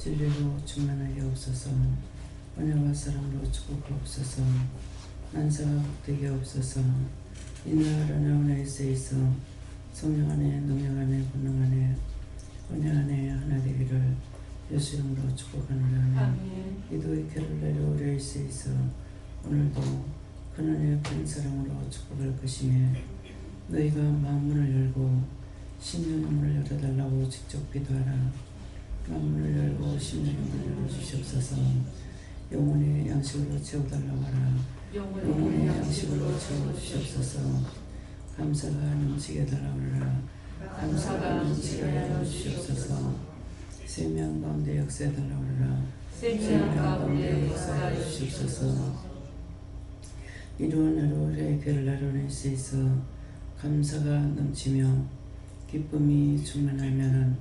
진리로 충만하게 없어서 은혜와 사랑으로 축복하옵소서. 만사가 복되게 없어서 인하하려나 은혜에 있어 성령 안에 능력 안에 권능 안에 은혜 안에 하나 되기를 예수 이름으로 축복하노라. 기도의 결을 내려 우리의 있어 오늘도 그는 큰 사랑으로 축복할 것이며 너희가 마음문을 열고 심령의 문을 열어달라고 직접 기도하라. 마음문을 열고 심령의 문을 열어주시옵소서. 영혼의 양식으로 채워달라고 하라. 영혼의 양식으로 채워주시옵소서. 감사가 넘치게 해달라고 하라. 감사가 넘치게 해주시옵소서. 생명 가운데 역사해달라고 하라. 생명 가운데 역사해 주시옵소서. 이루은 하루의 괴를 나누는 수 있어 감사가 넘치며 기쁨이 충만하면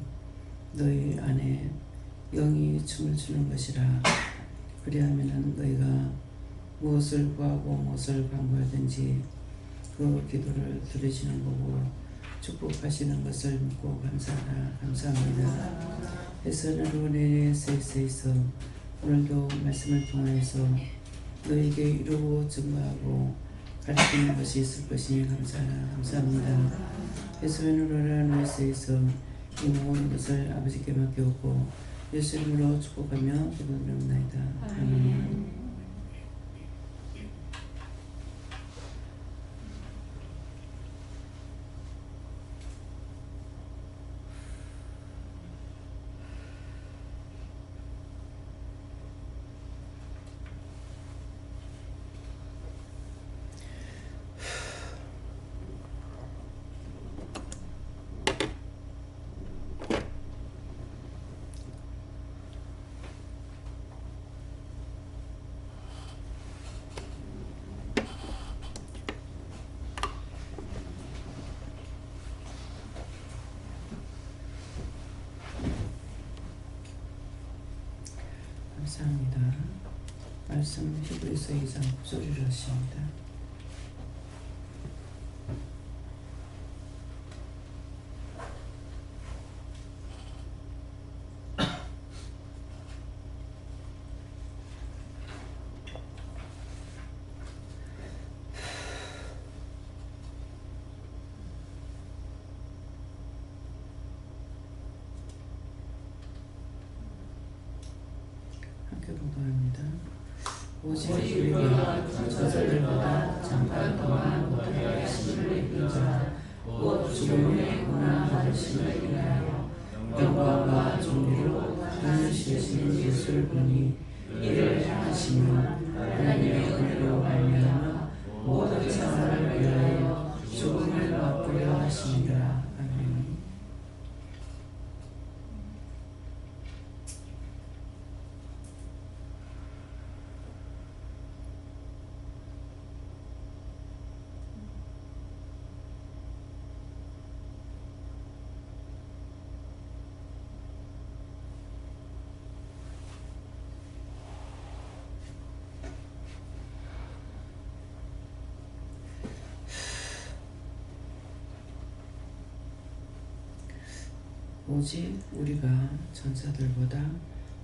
너희 안에 영이 춤을 추는 것이라. 그리하면 너희가 무엇을 구하고 무엇을 간구하든지 그 기도를 들으시는 거고 축복하시는 것을 믿고 감사합니다. 해서는 은혜에 있어 오늘도 말씀을 통해서 너에게 이루고 증거하고 가르치는 것이 있을 것이니 감사합니다. 예수님으로 하나님에 있어 이 모든 것을 아버지께 맡겨오고 예수 이름으로 축복하며 기도드립니다. 아멘. 감사합니다. 말씀 히브리서 2장 9절을 하십니다. 봉독합니다. 오직 우리가 천사들보다 잠깐 동안 못하게 하심을 입은 자 곧 죽음의 고난 받으심을 인하여 영광과 존귀로 다니시는 예수를 보니 이를 향하시며 하나님의 은혜로 말미암아 모든 사람을 위하여 죽음을 맛보려 하시니라. 아멘. 오직 우리가 천사들보다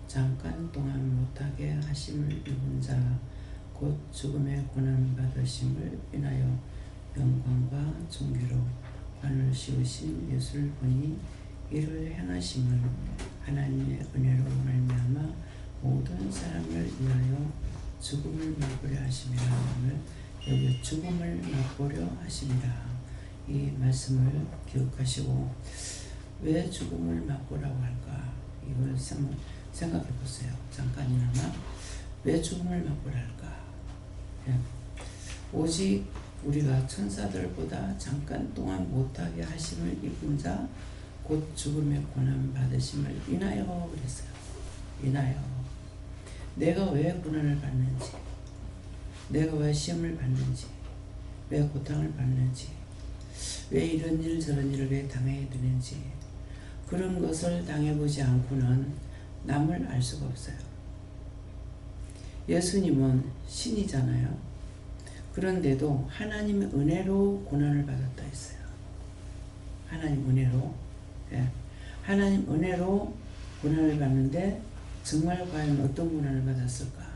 잠깐 동안 못하게 하심을 입은 자 곧 죽음의 고난 받으심을 인하여 영광과 존귀로 관을 씌우신 예수를 보니 이를 행하심은 하나님의 은혜로 말미암아 모든 사람을 위하여 죽음을 맛보려 하심이라. 여기 죽음을 맛보려 하심이라. 이 말씀을 기억하시고 왜 죽음을 맛보라고 할까? 이걸 생각해 보세요. 잠깐이나마 왜 죽음을 맛보라 할까? 오직 우리가 천사들보다 잠깐 동안 못하게 하심을 입은 자 곧 죽음의 고난 받으심을 인하여 그랬어요. 인하여 내가 왜 고난을 받는지, 내가 왜 시험을 받는지, 왜 고통을 받는지, 왜 이런 일 저런 일을 왜 당해야 되는지 그런 것을 당해보지 않고는 남을 알 수가 없어요. 예수님은 신이잖아요. 그런데도 하나님의 은혜로 고난을 받았다 했어요. 하나님 은혜로. 예. 하나님 은혜로 고난을 받는데 정말 과연 어떤 고난을 받았을까?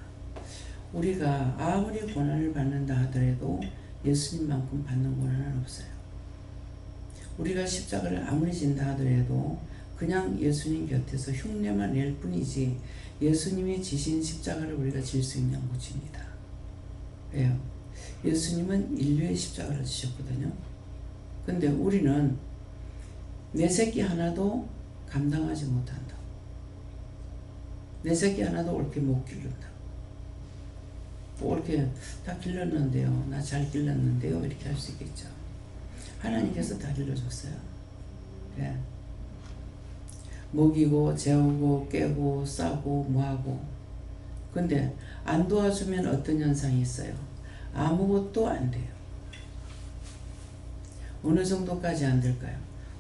우리가 아무리 고난을 받는다 하더라도 예수님만큼 받는 고난은 없어요. 우리가 십자가를 아무리 진다 하더라도 그냥 예수님 곁에서 흉내만 낼 뿐이지 예수님이 지신 십자가를 우리가 질 수 있냐 못 집니다. 왜요? 예수님은 인류의 십자가를 지셨거든요. 근데 우리는 내 새끼 하나도 감당하지 못한다. 내 새끼 하나도 옳게 못 기른다. 옳게 다 길렀는데요. 나 잘 길렀는데요. 이렇게 할 수 있겠죠. 하나님께서 다 길러줬어요. 예. 먹이고 재우고 깨고 싸고 뭐하고. 근데 안 도와주면 어떤 현상이 있어요? 아무것도 안 돼요. 어느 정도까지 안 될까요?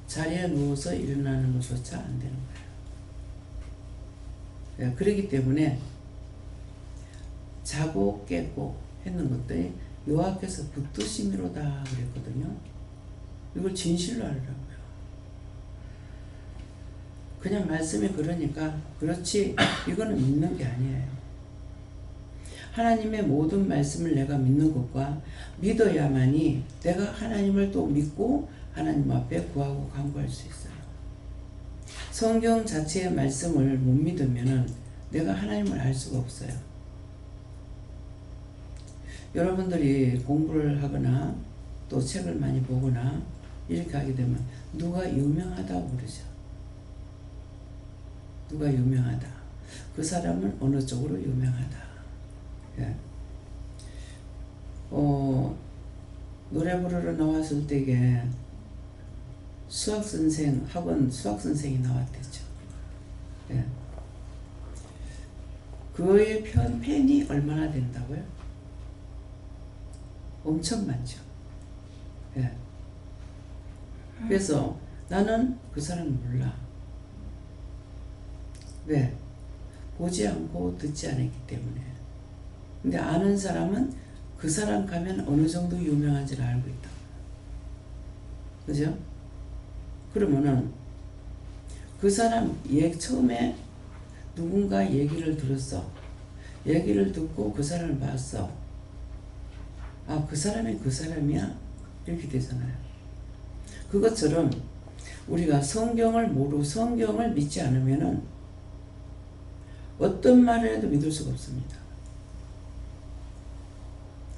자리에 누워서 일어나는 것조차 안 되는 거예요. 예. 그렇기 때문에 자고 깨고 했는 것들이 여호와께서 붙드심이로다 그랬거든요. 이걸 진실로 알라고요. 그냥 말씀이 그러니까 그렇지 이거는 믿는 게 아니에요. 하나님의 모든 말씀을 내가 믿는 것과 믿어야만이 내가 하나님을 또 믿고 하나님 앞에 구하고 간구할 수 있어요. 성경 자체의 말씀을 못 믿으면 내가 하나님을 알 수가 없어요. 여러분들이 공부를 하거나 또 책을 많이 보거나 이렇게 하게 되면 누가 유명하다고 그러죠. 누가 유명하다. 그 사람은 어느 쪽으로 유명하다. 예. 노래 부르러 나왔을 때에 수학선생, 학원 수학선생이 나왔댔죠. 예. 그의 팬이 얼마나 된다고요? 엄청 많죠. 예. 그래서 나는 그 사람 몰라. 왜? 보지 않고 듣지 않았기 때문에. 근데 아는 사람은 그 사람 가면 어느 정도 유명한지를 알고 있다. 그죠? 그러면은 그 사람 처음에 누군가 얘기를 들었어. 얘기를 듣고 그 사람을 봤어. 아, 그 사람이 그 사람이야? 이렇게 되잖아요. 그것처럼 우리가 성경을 모르고 성경을 믿지 않으면은 어떤 말을 해도 믿을 수가 없습니다.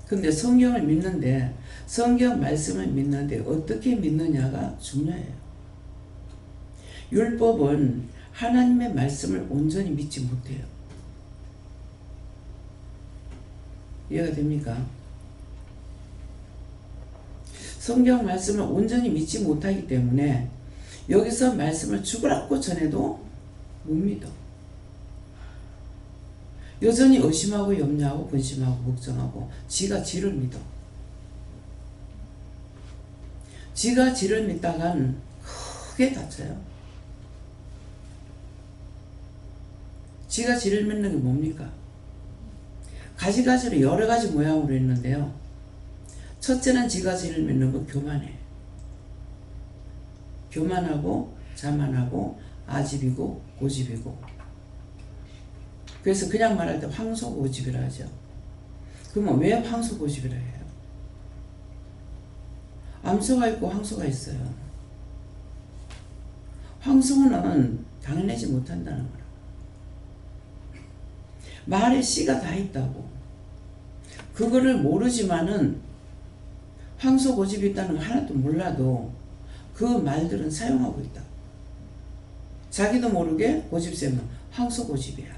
근데 성경을 믿는데 성경 말씀을 믿는데 어떻게 믿느냐가 중요해요. 율법은 하나님의 말씀을 온전히 믿지 못해요. 이해가 됩니까? 성경 말씀을 온전히 믿지 못하기 때문에 여기서 말씀을 죽으라고 전해도 못 믿어. 여전히 의심하고 염려하고 근심하고 걱정하고 지가 지를 믿어. 지가 지를 믿다간 크게 다쳐요. 지가 지를 믿는 게 뭡니까? 가지가지로 여러 가지 모양으로 있는데요. 첫째는 지가 지를 믿는 거 교만해. 교만하고 자만하고 아집이고 고집이고. 그래서 그냥 말할 때 황소고집이라 하죠. 그러면 왜 황소고집이라 해요? 암소가 있고 황소가 있어요. 황소는 당해내지 못한다는 거라. 말에 씨가 다 있다고. 그거를 모르지만은 황소고집이 있다는 거 하나도 몰라도 그 말들은 사용하고 있다. 자기도 모르게 고집세면 황소고집이야.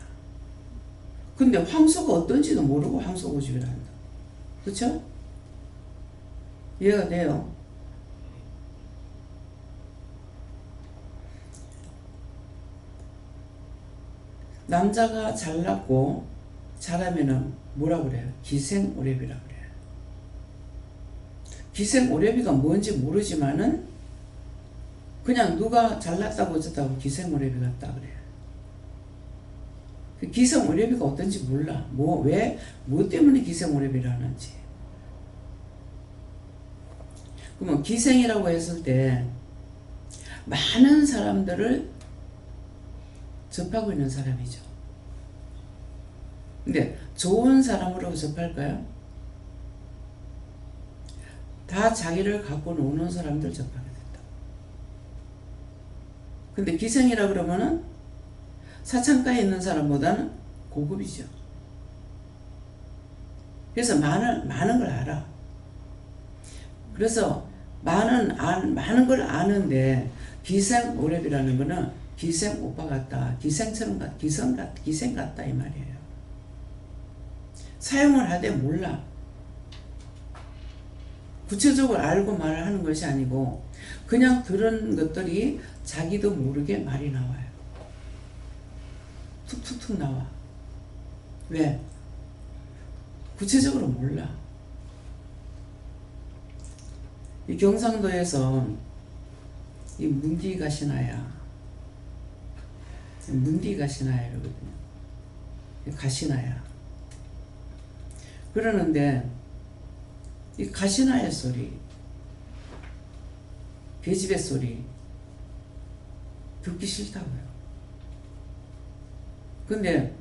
근데 황소가 어떤지도 모르고 황소고집이라 한다. 그쵸? 이해가 돼요? 남자가 잘났고 잘하면은 뭐라 그래요? 기생오랩이라 그래요. 기생오랩이가 뭔지 모르지만은 그냥 누가 잘났다고 어쩌다고 기생오랩이 같다 그래요. 그 기생오랩이가 어떤지 몰라. 뭐 때문에 기생오랩이라 하는지. 그러면 기생이라고 했을 때 많은 사람들을 접하고 있는 사람이죠. 근데 좋은 사람으로 접할까요? 다 자기를 갖고 노는 사람들 접하게 된다. 근데 기생이라 그러면은 사창가에 있는 사람보다는 고급이죠. 그래서 많은 걸 알아. 그래서 많은 걸 아는데 기생 오랩이라는 거는 기생 오빠 같다, 기생 같다 이 말이에요. 사용을 하되 몰라. 구체적으로 알고 말을 하는 것이 아니고 그냥 들은 것들이 자기도 모르게 말이 나와요. 툭툭툭 나와. 왜? 구체적으로 몰라. 이 경상도에서 이 문디가 신하야. 문디가 신하야 이러거든요. 가시나야. 그러는데 이 가시나의 소리, 계집애 소리 듣기 싫다고요. 근데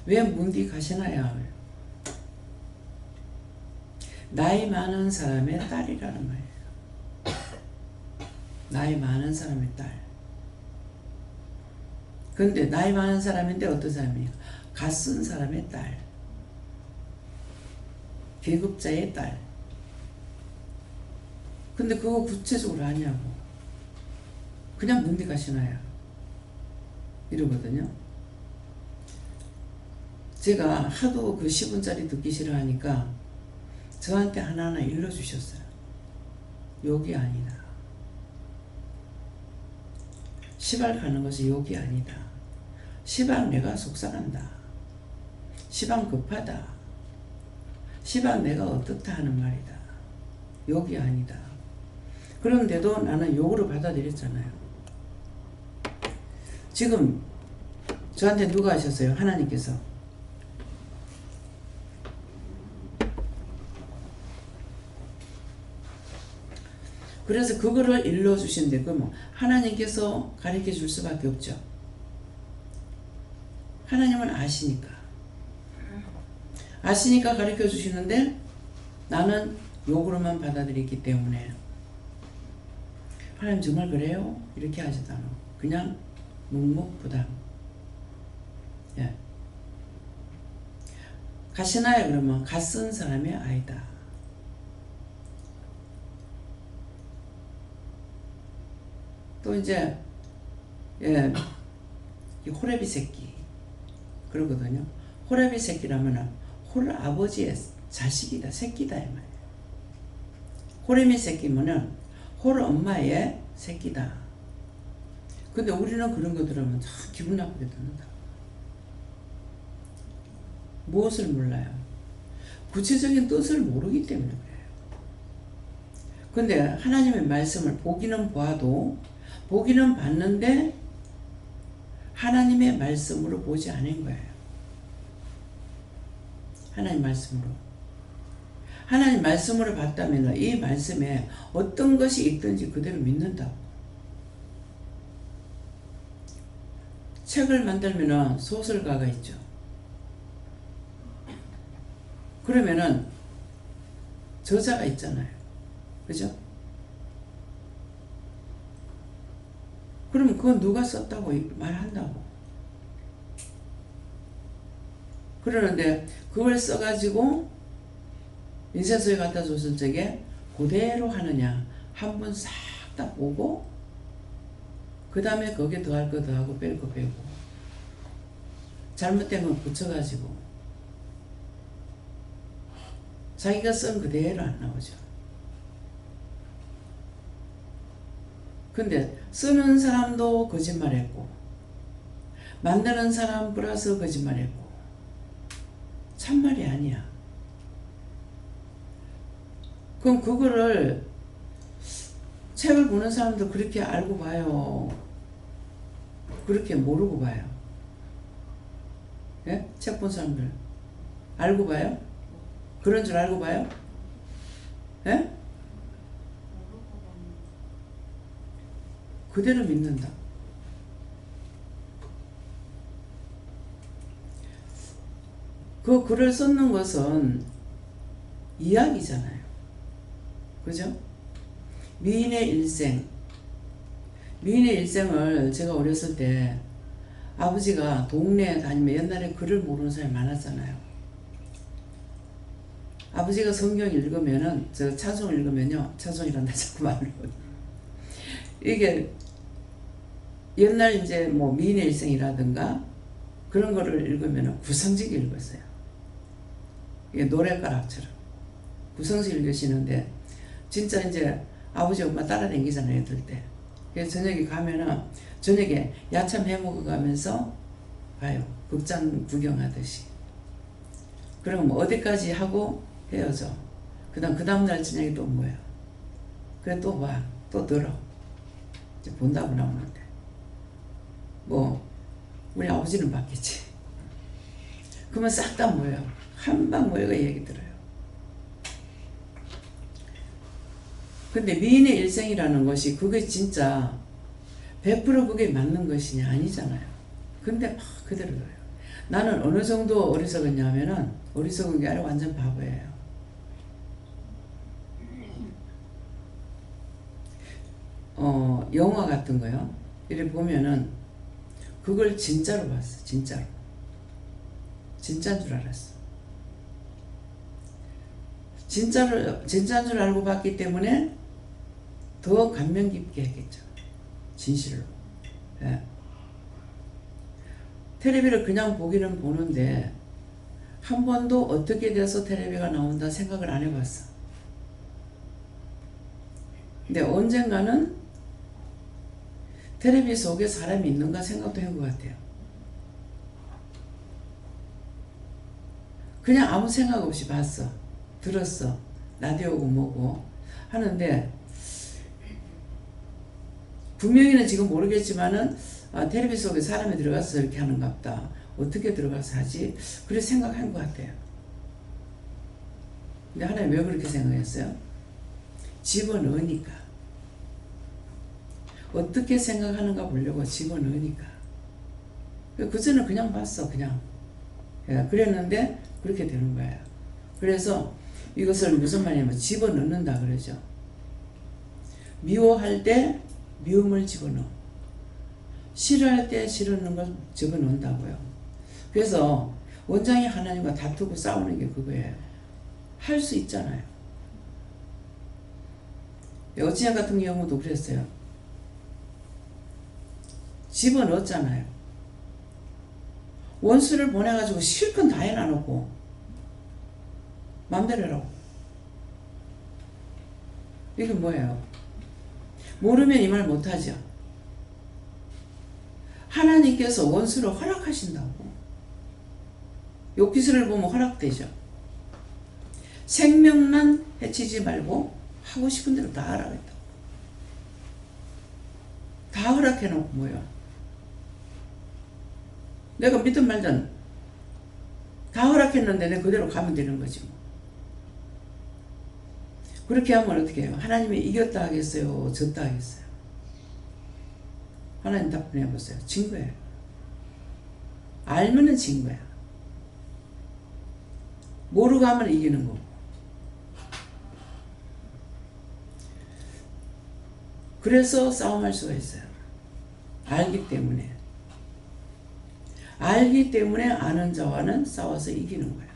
왜 문디 가시나야? 나이 많은 사람의 딸이라는 말이에요. 나이 많은 사람의 딸. 근데 나이 많은 사람인데 어떤 사람이에요? 갓 쓴 사람의 딸. 계급자의 딸. 근데 그거 구체적으로 아냐고. 그냥 문디 가시나야. 이러거든요. 제가 하도 그 10분짜리 듣기 싫어하니까 저한테 하나하나 일러주셨어요. 욕이 아니다. 시방 가는 것이 욕이 아니다. 시방 내가 속상한다. 시방 급하다. 시방 내가 어떻다 하는 말이다. 욕이 아니다. 그런데도 나는 욕으로 받아들였잖아요. 지금 저한테 누가 하셨어요? 하나님께서. 그래서 그거를 일러주신데 그럼 하나님께서 가르쳐 줄 수밖에 없죠. 하나님은 아시니까 가르쳐 주시는데 나는 욕으로만 받아들였기 때문에 하나님 정말 그래요? 이렇게 하지도 않아. 그냥 묵묵부담. 예. 가시나요? 그러면 갓 쓴 사람의 아이다. 또 이제 예, 이 호레비 새끼 그러거든요. 호레비 새끼라면은 홀 아버지의 자식이다, 새끼다 이 말이에요. 호레미 새끼면은 홀 엄마의 새끼다. 근데 우리는 그런 거 들으면 참 기분 나쁘게 듣는다. 무엇을 몰라요? 구체적인 뜻을 모르기 때문에 그래요. 근데 하나님의 말씀을 보기는 봐도 보기는 봤는데 하나님의 말씀으로 보지 않은 거예요. 하나님 말씀으로. 하나님 말씀으로 봤다면 이 말씀에 어떤 것이 있든지 그대로 믿는다고. 책을 만들면 소설가가 있죠. 그러면은 저자가 있잖아요. 그죠? 그러면 그건 누가 썼다고 말한다고. 그러는데 그걸 써가지고 인쇄소에 갖다 줬을 적에 그대로 하느냐 한 번 싹 다 보고 그 다음에 거기에 더할 거 더하고 뺄 거 빼고 잘못된 건 붙여가지고 자기가 쓴 그대로 안 나오죠. 근데 쓰는 사람도 거짓말했고 만드는 사람 플러스 거짓말했고 참말이 아니야. 그럼 그거를 책을 보는 사람도 그렇게 알고 봐요? 그렇게 모르고 봐요? 예? 책 본 사람들 알고 봐요? 그런 줄 알고 봐요? 예? 그대로 믿는다. 그 글을 썼는 것은 이야기잖아요. 그죠? 미인의 일생. 미인의 일생을 제가 어렸을 때 아버지가 동네에 다니면 옛날에 글을 모르는 사람이 많았잖아요. 아버지가 성경 읽으면은, 저 찬송 읽으면요, 찬송이란다 자꾸 말을. 이게 옛날 이제 뭐 미인의 일생이라든가 그런 거를 읽으면은 구성지게 읽었어요. 이게 노래가락처럼 구성지 읽으시는데, 진짜 이제 아버지 엄마 따라다니잖아요, 애들 때. 그래서 저녁에 가면은, 저녁에 야참 해먹어 가면서 봐요. 극장 구경하듯이. 그럼 어디까지 하고 헤어져. 그 다음날 저녁에 또 뭐야. 그래 또 봐. 또 들어. 이제 본다고 나오는데. 뭐, 우리 아버지는 봤겠지. 그러면 싹 다 모여. 한방 모여가 얘기 들어요. 근데 미인의 일생이라는 것이 그게 진짜 100% 그게 맞는 것이냐 아니잖아요. 근데 막 그대로 들어요. 나는 어느 정도 어리석었냐면은, 어리석은 게 아니라 완전 바보예요. 영화 같은 거요. 이렇게 보면은 그걸 진짜로 봤어. 진짜로. 진짜인 줄 알았어. 진짜인 줄 알고 봤기 때문에 더 감명 깊게 했겠죠. 진실로. 예. 텔레비를 그냥 보기는 보는데 한 번도 어떻게 돼서 텔레비가 나온다 생각을 안 해봤어. 근데 언젠가는 텔레비 속에 사람이 있는가 생각도 한 것 같아요. 그냥 아무 생각 없이 봤어. 들었어. 라디오고 뭐고 하는데, 분명히는 지금 모르겠지만은 텔레비 속에 사람이 들어가서 이렇게 하는가 보다. 어떻게 들어가서 하지? 그래 생각한 것 같아요. 근데 하나님 왜 그렇게 생각했어요? 집어넣으니까. 어떻게 생각하는가 보려고 집어넣으니까. 그전에 그냥 봤어. 그냥. 그랬는데 그렇게 되는 거예요. 그래서 이것을 무슨 말이냐면 집어넣는다 그러죠. 미워할 때 미움을 집어넣어. 싫어할 때 싫어하는 걸 집어넣는다고요. 그래서 원장이 하나님과 다투고 싸우는 게 그거예요. 할 수 있잖아요. 어찌냐 같은 경우도 그랬어요. 집어넣었잖아요. 원수를 보내가지고 실컷 다 해놔놓고 맘대로 해라고. 이게 뭐예요? 모르면 이 말 못하죠. 하나님께서 원수를 허락하신다고. 욥기서를 보면 허락되죠. 생명만 해치지 말고 하고 싶은 대로 다 하라겠다. 다 허락해놓고 뭐요? 내가 믿든 말든 다 허락했는데 내가 그대로 가면 되는 거지 뭐. 그렇게 하면 어떻게 해요? 하나님이 이겼다 하겠어요? 졌다 하겠어요? 하나님 답변해보세요. 진 거예요. 알면은 진 거야. 모르고 하면 이기는 거고. 그래서 싸움할 수가 있어요. 알기 때문에. 알기 때문에 아는 자와는 싸워서 이기는 거야.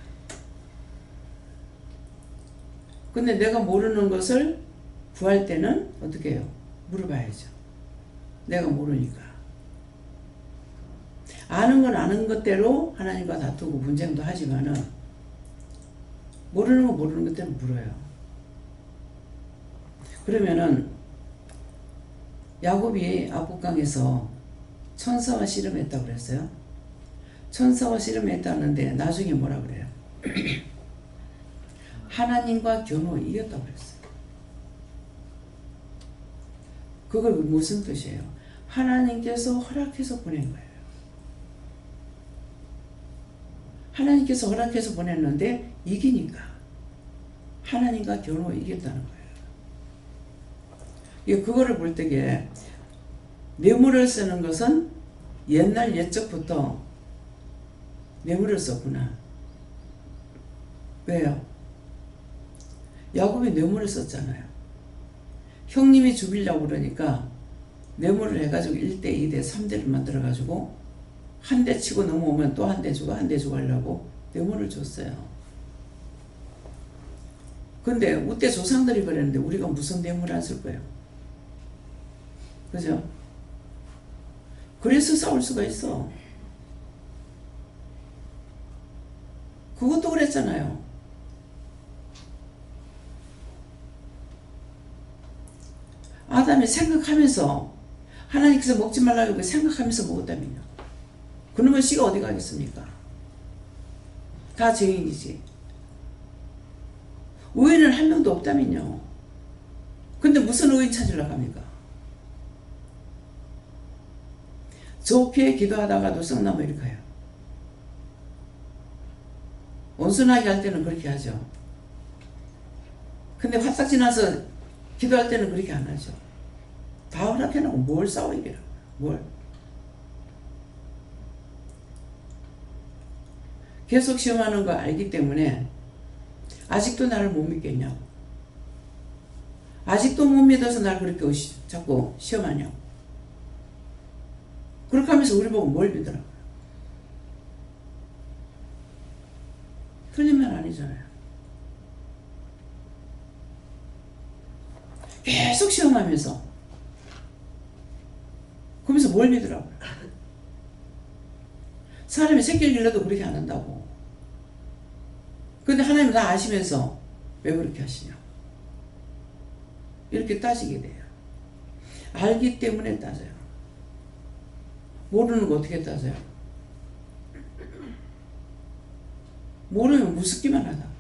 근데 내가 모르는 것을 구할 때는 어떻게 해요? 물어봐야죠. 내가 모르니까. 아는 건 아는 것대로 하나님과 다투고 분쟁도 하지만은 모르는 건 모르는 것대로 물어요. 그러면은 야곱이 압곡강에서 천사와 씨름했다고 그랬어요. 천사와 씨름했다는데 나중에 뭐라 그래요? 하나님과 겨누어 이겼다고 그랬어요. 그걸 무슨 뜻이에요? 하나님께서 허락해서 보낸 거예요. 하나님께서 허락해서 보냈는데 이기니까 하나님과 겨누어 이겼다는 거예요. 그거를 볼 때에 뇌물을 쓰는 것은 옛날 옛적부터 뇌물을 썼구나. 왜요? 야곱이 뇌물을 썼잖아요. 형님이 죽이려고 그러니까 뇌물을 해가지고 1대, 2대, 3대를 만들어가지고 한 대 치고 넘어오면 또 한 대 주고 한 대 주고 하려고 뇌물을 줬어요. 근데 우때 조상들이 그랬는데 우리가 무슨 뇌물 안 쓸 거예요? 그죠? 그래서 싸울 수가 있어. 그것도 그랬잖아요. 아담이 생각하면서 하나님께서 먹지 말라고 생각하면서 먹었다면요. 그러면 씨가 어디 가겠습니까? 다 죄인이지. 의인은 한 명도 없다면요. 근데 무슨 의인 찾으려고 합니까? 좋게 기도하다가도 썩나무 이렇게 가요. 온순하게 할 때는 그렇게 하죠. 근데 화딱 지나서 기도할 때는 그렇게 안 하죠. 다 허락해놓고 뭘 싸우기라. 뭘. 계속 시험하는 거 알기 때문에 아직도 나를 못 믿겠냐고. 아직도 못 믿어서 날 그렇게 자꾸 시험하냐고. 그렇게 하면서 우리 보고 뭘 믿으라고요. 틀린 말 아니잖아요. 계속 시험하면서 그러면서 뭘 믿으라고요. 사람이 새끼를 길러도 그렇게 안 한다고. 근데 하나님 다 아시면서 왜 그렇게 하시냐. 이렇게 따지게 돼요. 알기 때문에 따져요. 모르는 거 어떻게 따져요? 모르면 무섭기만 하다.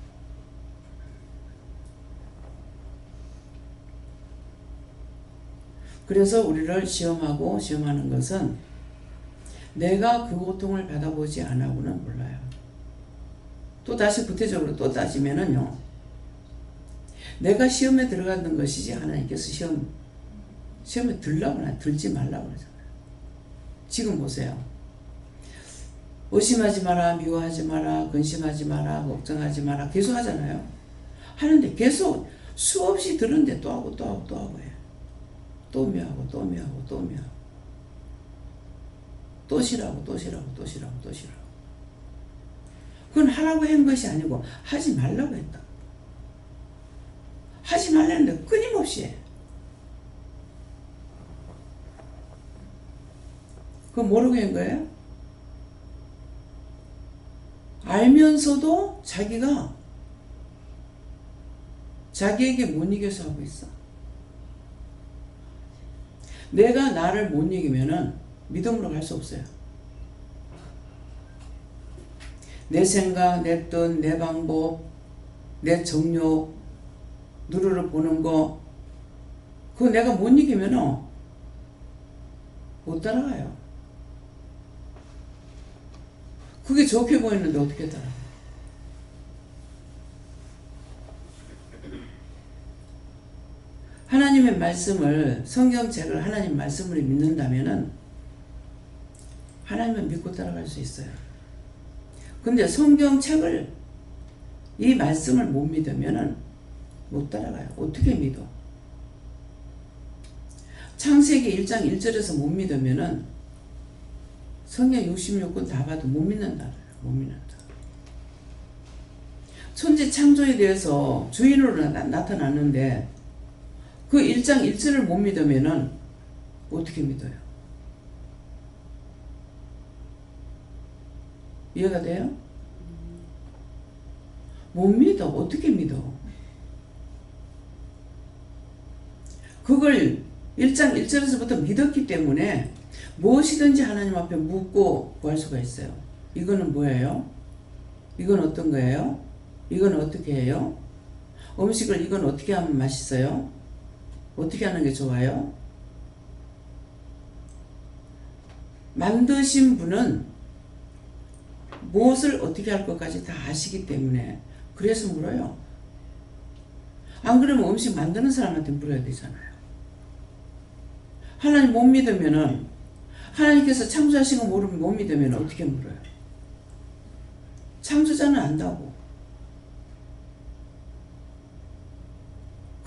그래서 우리를 시험하는 것은 내가 그 고통을 받아보지 않아고는 몰라요. 또 다시 구체적으로 또 따지면은요. 내가 시험에 들어가는 것이지 하나님께서 시험에 들라거나 들지 말라고 그러잖아요. 지금 보세요. 의심하지 마라, 미워하지 마라, 근심하지 마라, 걱정하지 마라 계속 하잖아요. 하는데 계속 수없이 들었는데 또 하고 또 하고 또 하고 해요. 또 미워하고 또 미워하고 또 미워하고 또 싫어하고 또 싫어하고 또 싫어하고 또 싫어하고. 그건 하라고 한 것이 아니고 하지 말라고 했다. 하지 말라는데 끊임없이 해. 그거 모르고 한 거예요? 알면서도 자기에게 못 이겨서 하고 있어. 내가 나를 못 이기면은 믿음으로 갈 수 없어요. 내 생각, 내 뜻, 내 방법, 내 정욕, 누르르 보는 거, 그거 내가 못 이기면은 못 따라가요. 그게 좋게 보이는데 어떻게 따라가요? 하나님의 말씀을, 성경책을 하나님 말씀으로 믿는다면은 하나님을 믿고 따라갈 수 있어요. 근데 성경책을, 이 말씀을 못 믿으면은 못 따라가요. 어떻게 믿어? 창세기 1장 1절에서 못 믿으면은 성경 66권 다 봐도 못 믿는다. 못 믿는다. 천지 창조에 대해서 주인으로 나타났는데 그 1장 1절을 못 믿으면은 어떻게 믿어요? 이해가 돼요? 못 믿어. 어떻게 믿어? 그걸 1장 1절에서부터 믿었기 때문에 무엇이든지 하나님 앞에 묻고 구할 수가 있어요. 이거는 뭐예요? 이건 어떤 거예요? 이건 어떻게 해요? 음식을 이건 어떻게 하면 맛있어요? 어떻게 하는 게 좋아요? 만드신 분은 무엇을 어떻게 할 것까지 다 아시기 때문에 그래서 물어요. 안 그러면 음식 만드는 사람한테 물어야 되잖아요. 하나님 못 믿으면은, 하나님께서 창조하신 거 모르면 못 믿으면 어떻게 물어요? 창조자는 안다고.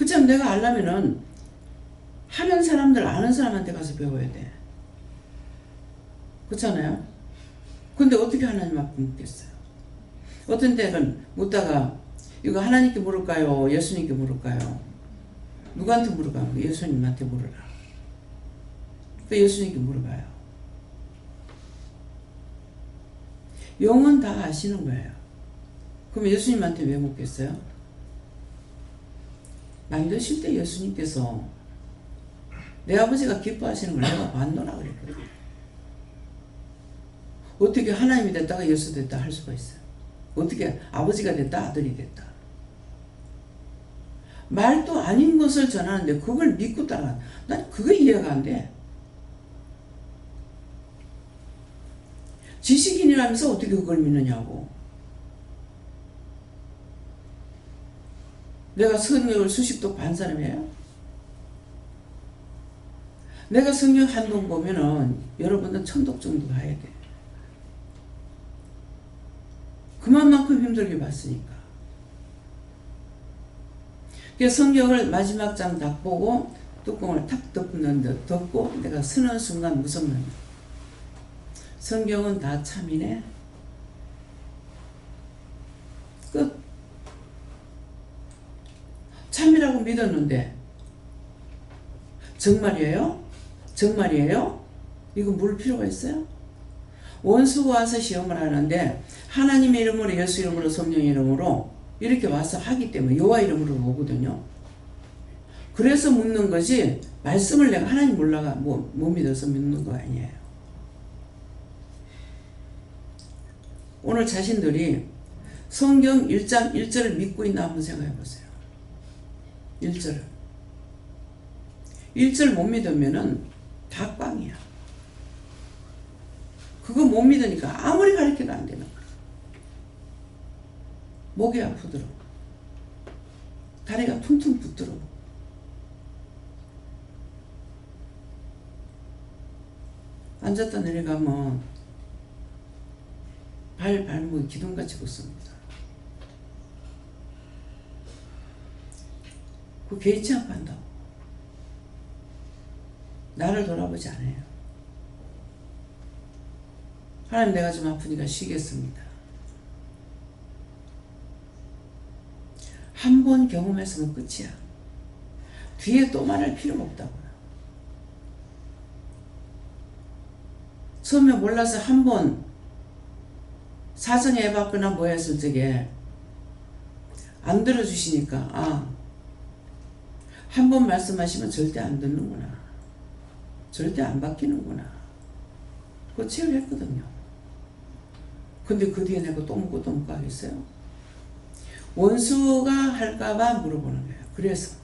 그참 내가 알려면은 하는 사람들 아는 사람한테 가서 배워야 돼. 그렇잖아요. 근데 어떻게 하나님 앞에 묻겠어요? 어떤 때는 묻다가 이거 하나님께 물을까요? 예수님께 물을까요? 누구한테 물어봐요? 예수님한테 물어라. 그 예수님께 물어봐요. 영은 다 아시는 거예요. 그럼 예수님한테 왜 묻겠어요? 만드실 때 예수님께서 내 아버지가 기뻐하시는 걸 내가 봤노라 그랬거든요. 어떻게 하나님이 됐다가 예수 됐다 할 수가 있어요? 어떻게 아버지가 됐다 아들이 됐다. 말도 아닌 것을 전하는데 그걸 믿고 따라. 난 그게 이해가 안 돼. 지식인이라면서 어떻게 그걸 믿느냐고. 내가 성경을 수십도 반 사람이에요? 내가 성경 한동 보면은 여러분은 천독 정도 가야 돼. 그만큼 힘들게 봤으니까. 그래서 성경을 마지막 장 딱 보고 뚜껑을 탁 덮는데 덮고 내가 서는 순간 무슨 말이야? 성경은 다 참이네. 끝. 참이라고 믿었는데 정말이에요? 정말이에요? 이거 물을 필요가 있어요? 원수가 와서 시험을 하는데 하나님의 이름으로 예수 이름으로 성령 이름으로 이렇게 와서 하기 때문에 여호와 이름으로 오거든요. 그래서 묻는 거지 말씀을 내가 하나님 몰라가 못 믿어서 묻는 거 아니에요. 오늘 자신들이 성경 1장 1절을 믿고 있나 한번 생각해 보세요. 1절을. 1절 못 믿으면은 다 꽝이야. 그거 못 믿으니까 아무리 가르쳐도 안 되는 거야. 목이 아프더라고. 다리가 퉁퉁 붓더라고. 앉았다 내려가면 발목이 기둥같이 붙습니다. 그거 개의치 않고 한다고. 나를 돌아보지 않아요. 하나님 내가 좀 아프니까 쉬겠습니다. 한 번 경험했으면 끝이야. 뒤에 또 말할 필요가 없다고요. 처음에 몰라서 한 번 사정해 봤거나 뭐 했을 적에 안 들어주시니까 한 번 말씀하시면 절대 안 듣는구나. 절대 안 바뀌는구나. 그거 체험했거든요. 근데 그 뒤에 내가 또 묻고 또 묻고 하겠어요? 원수가 할까봐 물어보는 거예요. 그래서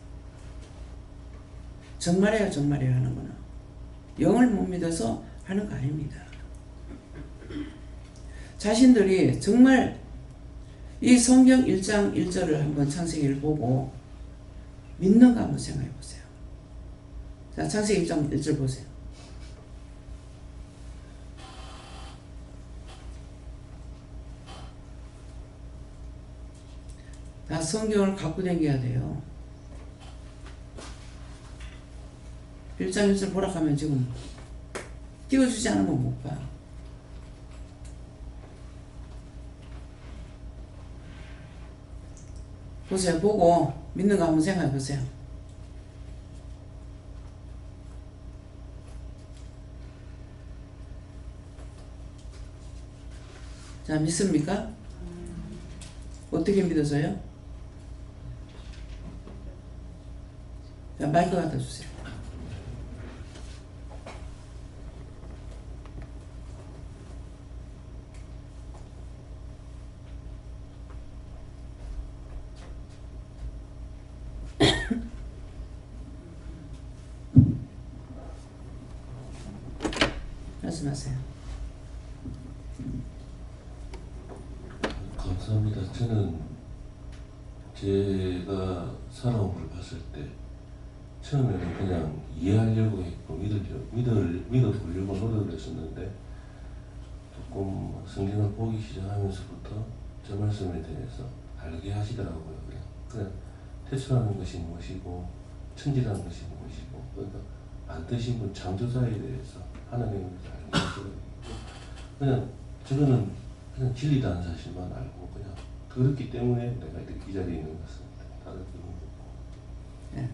정말이에요 정말이에요 하는 거는 영을 못 믿어서 하는 거 아닙니다. 자신들이 정말 이 성경 1장 1절을 한번 창세기를 보고 믿는가 한번 생각해 보세요. 자, 창세기 1장 1절 보세요. 다 성경을 갖고 다녀야 돼요. 1장 1절 보라 하면 지금 띄워주지 않으면 못 봐. 보세요. 보고 믿는 거 한번 생각해 보세요. 자, 믿습니까? 어떻게 믿어서요? 자, 마이크 갖다 주세요. 말씀하세요. 감사합니다. 저는 제가 살아온 걸 봤을 때 처음에는 그냥 이해하려고 했고 믿어보려고 노력을 했었는데 조금 성경을 보기 시작하면서부터 저 말씀에 대해서 알게 하시더라고요. 그냥 태초라는 것이 무엇이고 천지라는 것이 무엇이고 그러니까 만드신 분 창조자에 대해서 하나님에 대해서 알는 것이거든요. 그냥 저거는 그냥 진리다는 사실만 알고 그냥 그렇기 때문에 내가 이렇게 이 자리에 있는 것 같습니다. 다른 이유는 없고. 네.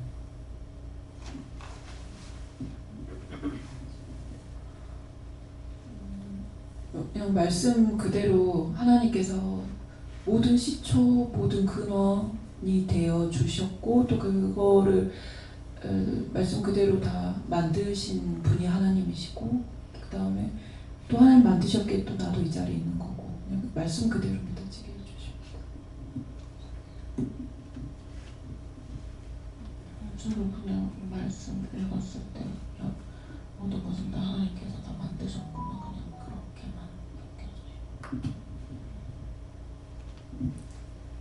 그냥 말씀 그대로 하나님께서 모든 시초, 모든 근원이 되어 주셨고 또 그거를 말씀 그대로 다 만드신 분이 하나님이시고 그 다음에 또 하나님 만드셨기에 또 나도 이 자리에 있는 거고 그냥 말씀 그대로 믿어지게 해주십니다. 저는 그냥 말씀 읽었을 때 모든 것은 다 하나님께서 다 만드셨구나 그냥 그렇게만 느껴져요.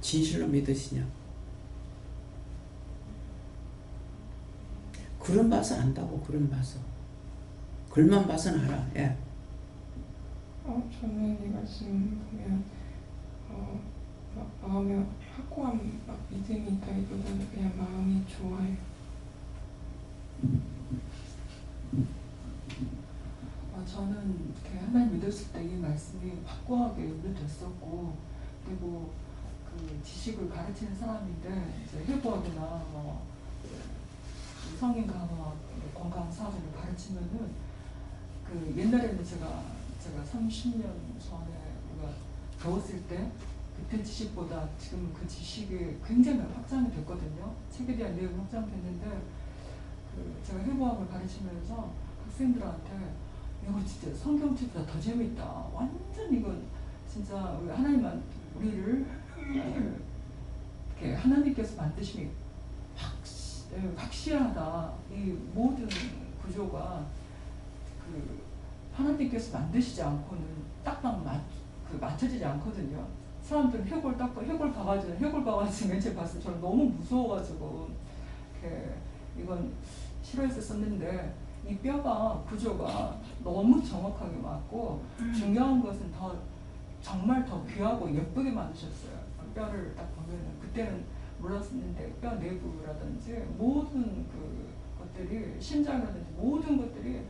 진실로 믿으시냐? 글은 봐서 안다고. 글은 봐서 글만 봐서는 알아. 예. 저는 이 말씀 보면 마음에 확고한 믿음이 있다기보다는 그냥 마음이 좋아요. 저는 이렇게 하나님 믿었을 때 이 말씀이 확고하게 연결됐었고 그리고 그 지식을 가르치는 사람인데 이제 회복하거나 성인과 건강 사업을 가르치면은 그 옛날에는 제가 30년 전에 우리가 배웠을 때 그때 지식보다 지금 그 지식이 굉장히 확장이 됐거든요. 책에 대한 내용이 확장됐는데 제가 회복학을 가르치면서 학생들한테 이거 진짜 성경책보다 더 재밌다. 완전 이건 진짜 하나님만 우리를 이렇게 하나님께서 만드심이 확실하다. 이 모든 구조가 그 하나님께서 만드시지 않고는 딱딱 맞춰지지 않거든요. 사람들은 해골 봐가지고 맨 처음 봤을 때 저는 너무 무서워가지고 이건 싫어해서 썼는데 이 뼈가 구조가 너무 정확하게 맞고 중요한 것은 정말 더 귀하고 예쁘게 만드셨어요. 뼈를 딱 보면은 그때는 몰랐었는데 뼈 내부라든지 모든 그 것들이 심장이라든지 모든 것들이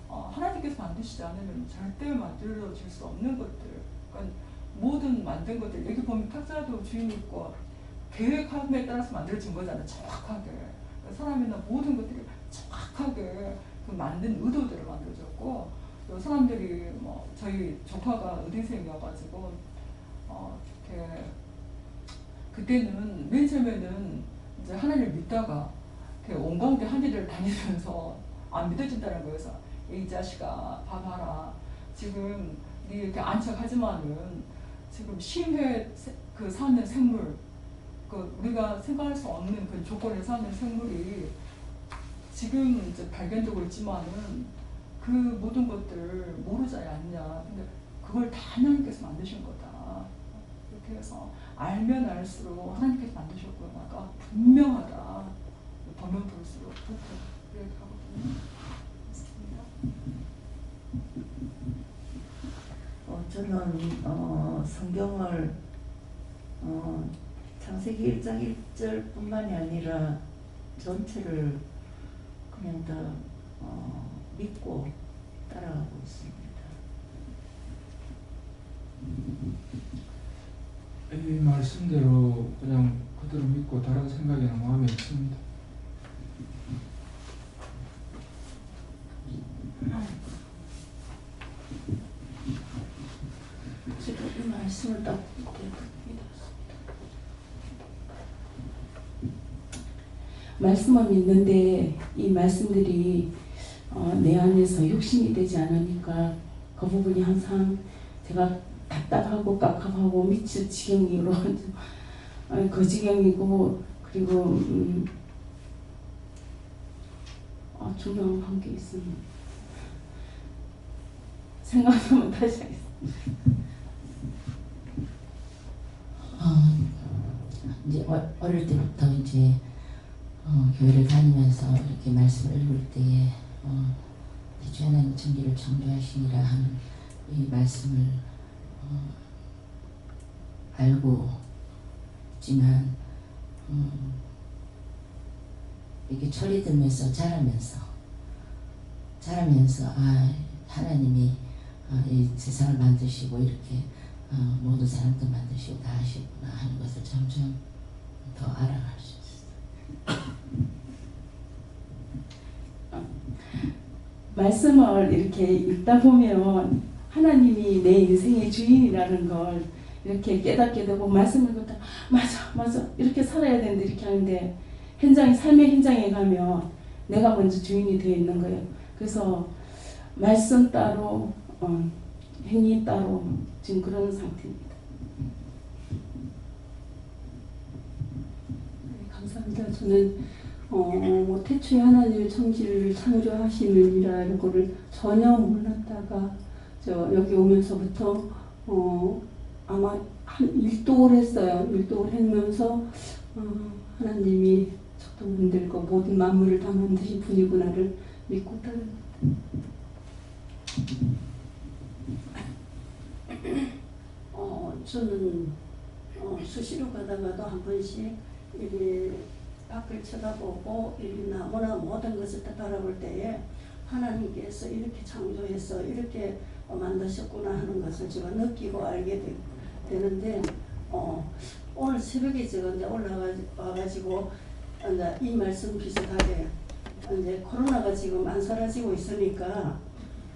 하나님께서 만드시지 않으면 절대 만들어질 수 없는 것들. 그러니까 모든 만든 것들 여기 보면 탁자도 주인이 있고 계획함에 따라서 만들어진 거잖아요. 정확하게. 그러니까 사람이나 모든 것들이 정확하게 그 만든 의도대로 만들어졌고 또 사람들이 저희 조카가 의대생이어가지고 이렇게 그때는 맨 처음에는 이제 하나님을 믿다가 온 가운데 한 일을 다니면서 안 믿어진다는 거여서 이 자식아 봐봐라 지금 네 이렇게 안착하지만은 지금 심해 그 사는 생물 그 우리가 생각할 수 없는 그 조건에 사는 생물이 지금 이제 발견되고 있지만은 그 모든 것들 모르지 않냐. 근데 그걸 다 하나님께서 만드신 거다. 이렇게 해서 알면 알수록 하나님께서 만드셨구나가 분명하다. 보면 볼수록 그렇게 하거든요. 저는 성경을 창세기 1장 1절뿐만이 아니라 전체를 그냥 다 믿고 따라가고 있습니다. 이 말씀대로 그냥 그대로 믿고 다른 생각에는 마음이 없습니다. 제가 이 말씀을 딱 믿었습니다. 말씀은 있는데 이 말씀들이 내 안에서 욕심이 되지 않으니까 그 부분이 항상 제가 답답하고 깝깝하고 미칠 지경으로 그 지경이고 그리고 조명한 게 있습니다. 생각하면 다시 하겠습니다. 이제 어릴 때부터 이제 교회를 다니면서 이렇게 말씀을 읽을 때에 주 하나님 천지를 창조하시니라 하는 이 말씀을 알고 있지만 이렇게 철이 들면서 자라면서 아 하나님이 이 세상을 만드시고 이렇게 모든 사람들 만드시고 다 하시구나 하는 것을 점점 더 알아갈 수 있어요. 말씀을 이렇게 읽다 보면 하나님이 내 인생의 주인이라는 걸 이렇게 깨닫게 되고 말씀을 듣다 맞아 이렇게 살아야 되는데 이렇게 하는데 삶의 현장에 가면 내가 먼저 주인이 되어 있는 거예요. 그래서 말씀 따로 행위 따로 지금 그런 상태입니다. 네, 감사합니다. 저는 뭐 태초에 하나님의 천지를 창조하시는 이라는 거를 전혀 몰랐다가 여기 오면서부터 아마 한 일독을 했어요. 일독을 하면서 하나님이 저도 만들고 모든 만물을 다 만드신 분이구나를 믿고 따릅니다. 저는 수시로 가다가도 한 번씩 이렇게 밖을 쳐다보고 이 나무나 모든 것을 다 바라볼 때에 하나님께서 이렇게 창조해서 이렇게 만드셨구나 하는 것을 제가 느끼고 알게 되는데 오늘 새벽에 제가 이제 올라와가지고 이제 이 말씀 비슷하게 이제 코로나가 지금 안 사라지고 있으니까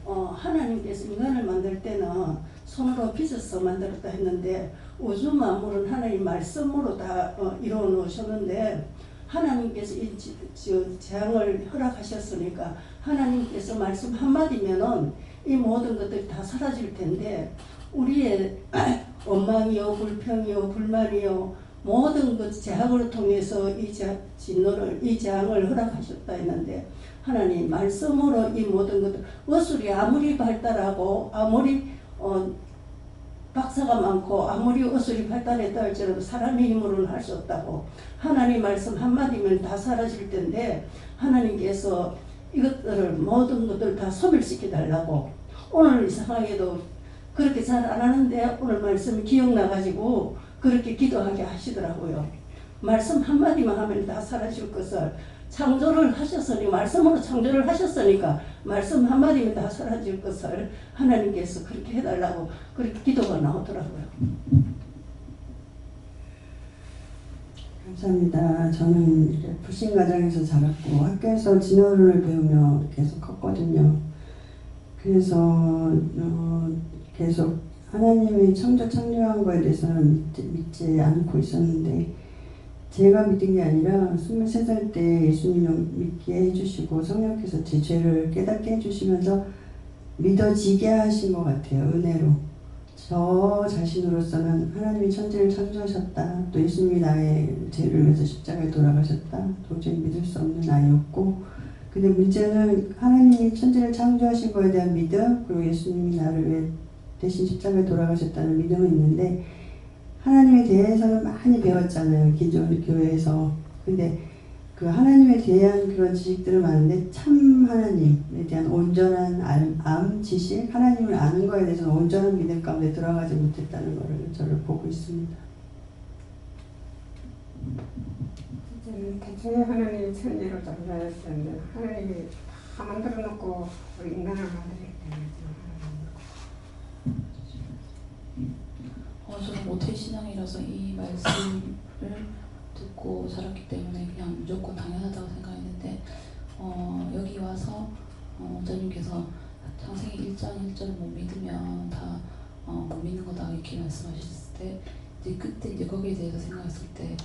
하나님께서 인간을 만들 때는 손으로 빚어서 만들었다 했는데 우주 만물은 하나님 말씀으로 다 이루어 놓으셨는데 하나님께서 이 재앙을 허락하셨으니까 하나님께서 말씀 한마디면은 이 모든 것들이 다 사라질 텐데 우리의 원망이요 불평이요 불만이요 모든 것 재앙을 통해서 이 재앙을 허락하셨다 했는데 하나님 말씀으로 이 모든 것들 의술이 아무리 발달하고 아무리 박사가 많고 아무리 의술이 발달했다 할지라도 사람의 힘으로는 할 수 없다고 하나님 말씀 한마디면 다 사라질 텐데 하나님께서 이것들을 모든 것들을 다 소멸시켜 달라고 오늘 이상하게도 그렇게 잘 안 하는데 오늘 말씀이 기억나가지고 그렇게 기도하게 하시더라고요. 말씀 한마디만 하면 다 사라질 것을 창조를 하셨으니 말씀으로 창조를 하셨으니까 말씀 한마디면 다 사라질 것을 하나님께서 그렇게 해달라고 그렇게 기도가 나오더라고요. 감사합니다. 저는 불신 가정에서 자랐고 학교에서 진화론을 배우며 계속 컸거든요. 그래서 계속 하나님이 창조한 거에 대해서는 믿지 않고 있었는데 제가 믿은 게 아니라 23살 때 예수님을 믿게 해주시고 성령께서 제 죄를 깨닫게 해주시면서 믿어지게 하신 것 같아요. 은혜로. 저 자신으로서는 하나님이 천지를 창조하셨다. 또 예수님이 나의 죄를 위해서 십자가에 돌아가셨다. 도저히 믿을 수 없는 아이였고 근데 문제는 하나님이 천지를 창조하신 거에 대한 믿음 그리고 예수님이 나를 위해 대신 십자가에 돌아가셨다는 믿음은 있는데 하나님에 대해서는 많이 배웠잖아요. 기존 교회에서. 근데 그 하나님에 대한 그런 지식들은 많은데 참 하나님에 대한 온전한 지식, 하나님을 아는 거에 대해서는 온전한 믿음 가운데 들어가지 못했다는 것을 저를 보고 있습니다. 이제는 대충 하나님이 천지를 창조하셨는데 하나님이 다 만들어 놓고 우리 인간을 만들기 때문에 저는 모태신앙이라서 이 말씀을 듣고 자랐기 때문에 그냥 무조건 당연하다고 생각했는데 여기 와서 원장님께서 창세기 1장 1절을 못 믿으면 다 못 믿는 거다 이렇게 말씀하셨을 때 이제 그때 이제 거기에 대해서 생각했을 때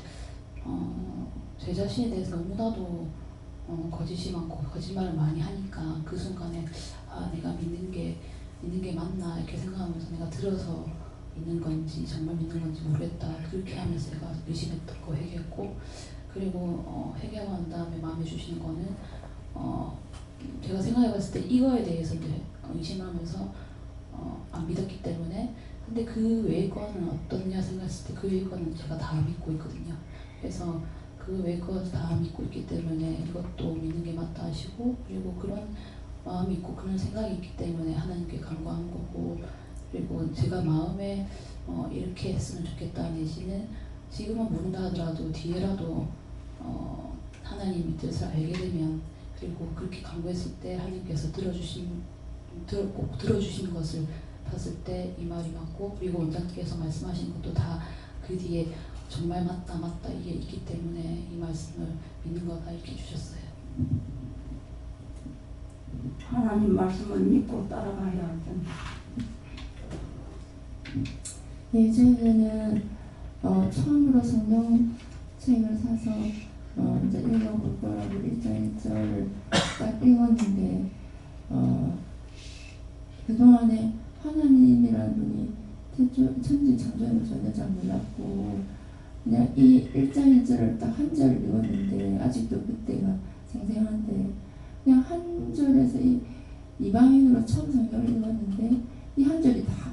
제 자신에 대해서 너무나도 거짓이 많고 거짓말을 많이 하니까 그 순간에 내가 믿는 게 맞나 이렇게 생각하면서 내가 들어서 믿는 건지 정말 믿는 건지 모르겠다 그렇게 하면서 제가 의심했고 회개했고 그리고 회개하고 난 다음에 마음에 주시는 거는 제가 생각해봤을 때 이거에 대해서 이제 의심하면서 안 믿었기 때문에 근데 그 외의 거는 어떠냐 생각했을 때 그 외의 거는 제가 다 믿고 있거든요. 그래서 그 외의 거 다 믿고 있기 때문에 이것도 믿는 게 맞다 하시고 그리고 그런 마음이 있고 그런 생각이 있기 때문에 하나님께 간구한 거고 그리고 제가 마음에 이렇게 했으면 좋겠다 내지는 지금은 모른다 하더라도 뒤에라도 하나님의 뜻을 알게 되면, 그리고 그렇게 간구했을 때 하나님께서 꼭 들어주신 것을 봤을 때 이 말이 맞고, 그리고 원장님께서 말씀하신 것도 다 그 뒤에 정말 맞다 이게 있기 때문에 이 말씀을 믿는 거다 이렇게 주셨어요. 하나님 말씀을 믿고 따라가야 된다. 네, 저희는 처음으로 성경책을 사서 이제 읽어볼 거라고 1절 딱 읽었는데 그동안에 하나님이라는 분이 천지 창조를 전혀 잘 몰랐고 그냥 이 1절을 딱 한 절 읽었는데 아직도 그때가 생생한데 그냥 한 절에서 이방인으로 처음 성경을 읽었는데 이 한 절이 다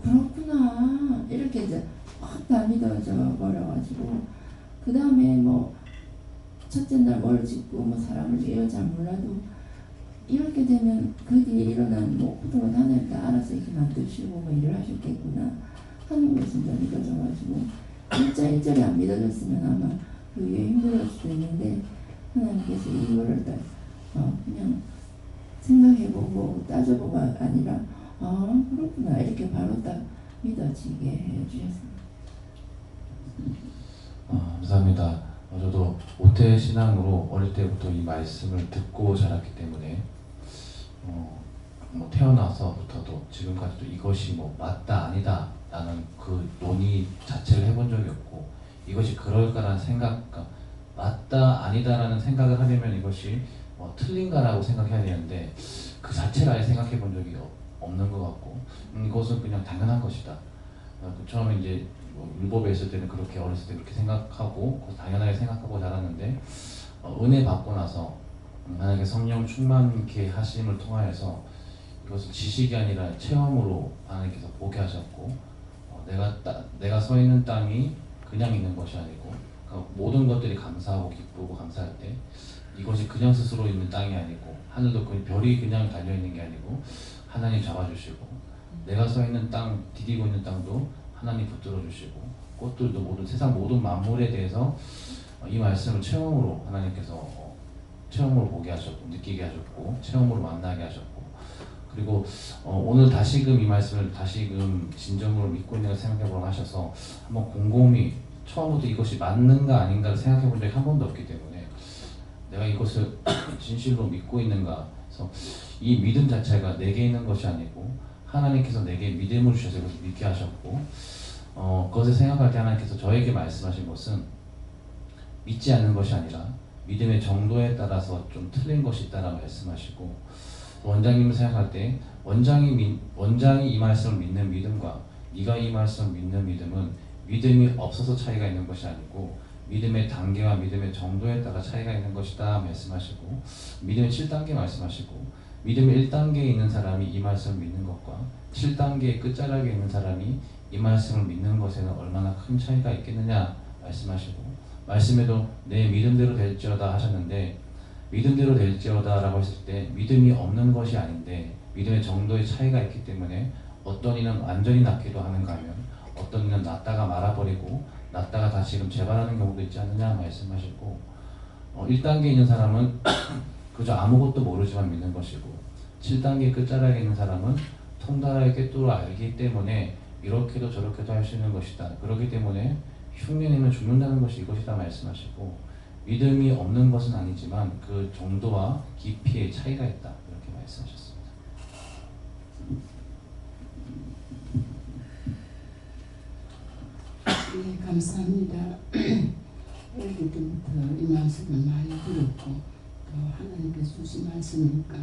그렇구나 이렇게 이제 확 다 믿어져 버려가지고 그 다음에 뭐 첫째 날 뭘 짓고 뭐 사람을 위해 잘 몰라도 이렇게 되면 그 뒤에 일어난 뭐 고통은 하나님 다 알아서 이렇게 만드시고 뭐 일을 하셨겠구나 하는 것이 이제 믿어져가지고 1절이 안 믿어졌으면 아마 그 위에 힘들었을 수도 있는데 하나님께서 이거를 딱 그냥 생각해보고 따져보고가 아니라 그렇구나 이렇게 바로 딱 믿어지게 해주셨습니다. 감사합니다. 저도 모태신앙으로 어릴 때부터 이 말씀을 듣고 자랐기 때문에 뭐 태어나서부터도 지금까지도 이것이 뭐 맞다 아니다 라는 그 논의 자체를 해본 적이 없고 이것이 그럴까라는 생각, 그러니까 맞다 아니다 라는 생각을 하려면 이것이 틀린가라고 생각해야 되는데 그 자체를 아예 생각해 본 적이 없는 것 같고 이것은 그냥 당연한 것이다. 처음에 이제 율법에 있을 때는 그렇게 어렸을 때 그렇게 생각하고 당연하게 생각하고 자랐는데 은혜 받고 나서 하나님께 성령 충만케 하심을 통하여서 이것을 지식이 아니라 체험으로 하나님께서 보게 하셨고 내가 서 있는 땅이 그냥 있는 것이 아니고 그러니까 모든 것들이 감사하고 기쁘고 감사할 때 이것이 그냥 스스로 있는 땅이 아니고 하늘도 별이 그냥 달려있는 게 아니고 하나님 잡아주시고 내가 서 있는 땅, 디디고 있는 땅도 하나님 붙들어 주시고 꽃들도 모든 세상 모든 만물에 대해서 이 말씀을 체험으로 하나님께서 체험으로 보게 하셨고 느끼게 하셨고 체험으로 만나게 하셨고 그리고 오늘 다시금 이 말씀을 다시금 진정으로 믿고 있는 걸 생각해보라고 하셔서 한번 곰곰이 처음부터 이것이 맞는가 아닌가를 생각해 본 적이 한 번도 없기 때문에 내가 이것을 진실로 믿고 있는가 그래서 이 믿음 자체가 내게 있는 것이 아니고 하나님께서 내게 믿음을 주셔서 이것을 믿게 하셨고 그것을 생각할 때 하나님께서 저에게 말씀하신 것은 믿지 않는 것이 아니라 믿음의 정도에 따라서 좀 틀린 것이 있다라고 말씀하시고 원장님을 생각할 때 원장이 이 말씀을 믿는 믿음과 네가 이 말씀을 믿는 믿음은 믿음이 없어서 차이가 있는 것이 아니고 믿음의 단계와 믿음의 정도에 따라 차이가 있는 것이다 말씀하시고 믿음의 7단계 말씀하시고 믿음의 1단계에 있는 사람이 이 말씀을 믿는 것과 7단계의 끝자락에 있는 사람이 이 말씀을 믿는 것에는 얼마나 큰 차이가 있겠느냐 말씀하시고 말씀에도 내 믿음대로 될지어다 하셨는데 믿음대로 될지어다 라고 했을 때 믿음이 없는 것이 아닌데 믿음의 정도의 차이가 있기 때문에 어떤 이는 완전히 낫기도 하는가 하면 어떤 이는 낫다가 말아버리고 낫다가 다시금 재발하는 경우도 있지 않느냐 말씀하시고 1단계에 있는 사람은 그저 아무것도 모르지만 믿는 것이고 7단계 끝자락에 있는 사람은 통달하게 꿰뚫어 알기 때문에 이렇게도 저렇게도 할 수 있는 것이다. 그렇기 때문에 흉년이면 죽는다는 것이 이것이다 말씀하시고 믿음이 없는 것은 아니지만 그 정도와 깊이의 차이가 있다. 이렇게 말씀하셨습니다. 네, 감사합니다. 어릴 때부터 이 말씀을 많이 들었고 또 하나님께서 주신 말씀이니까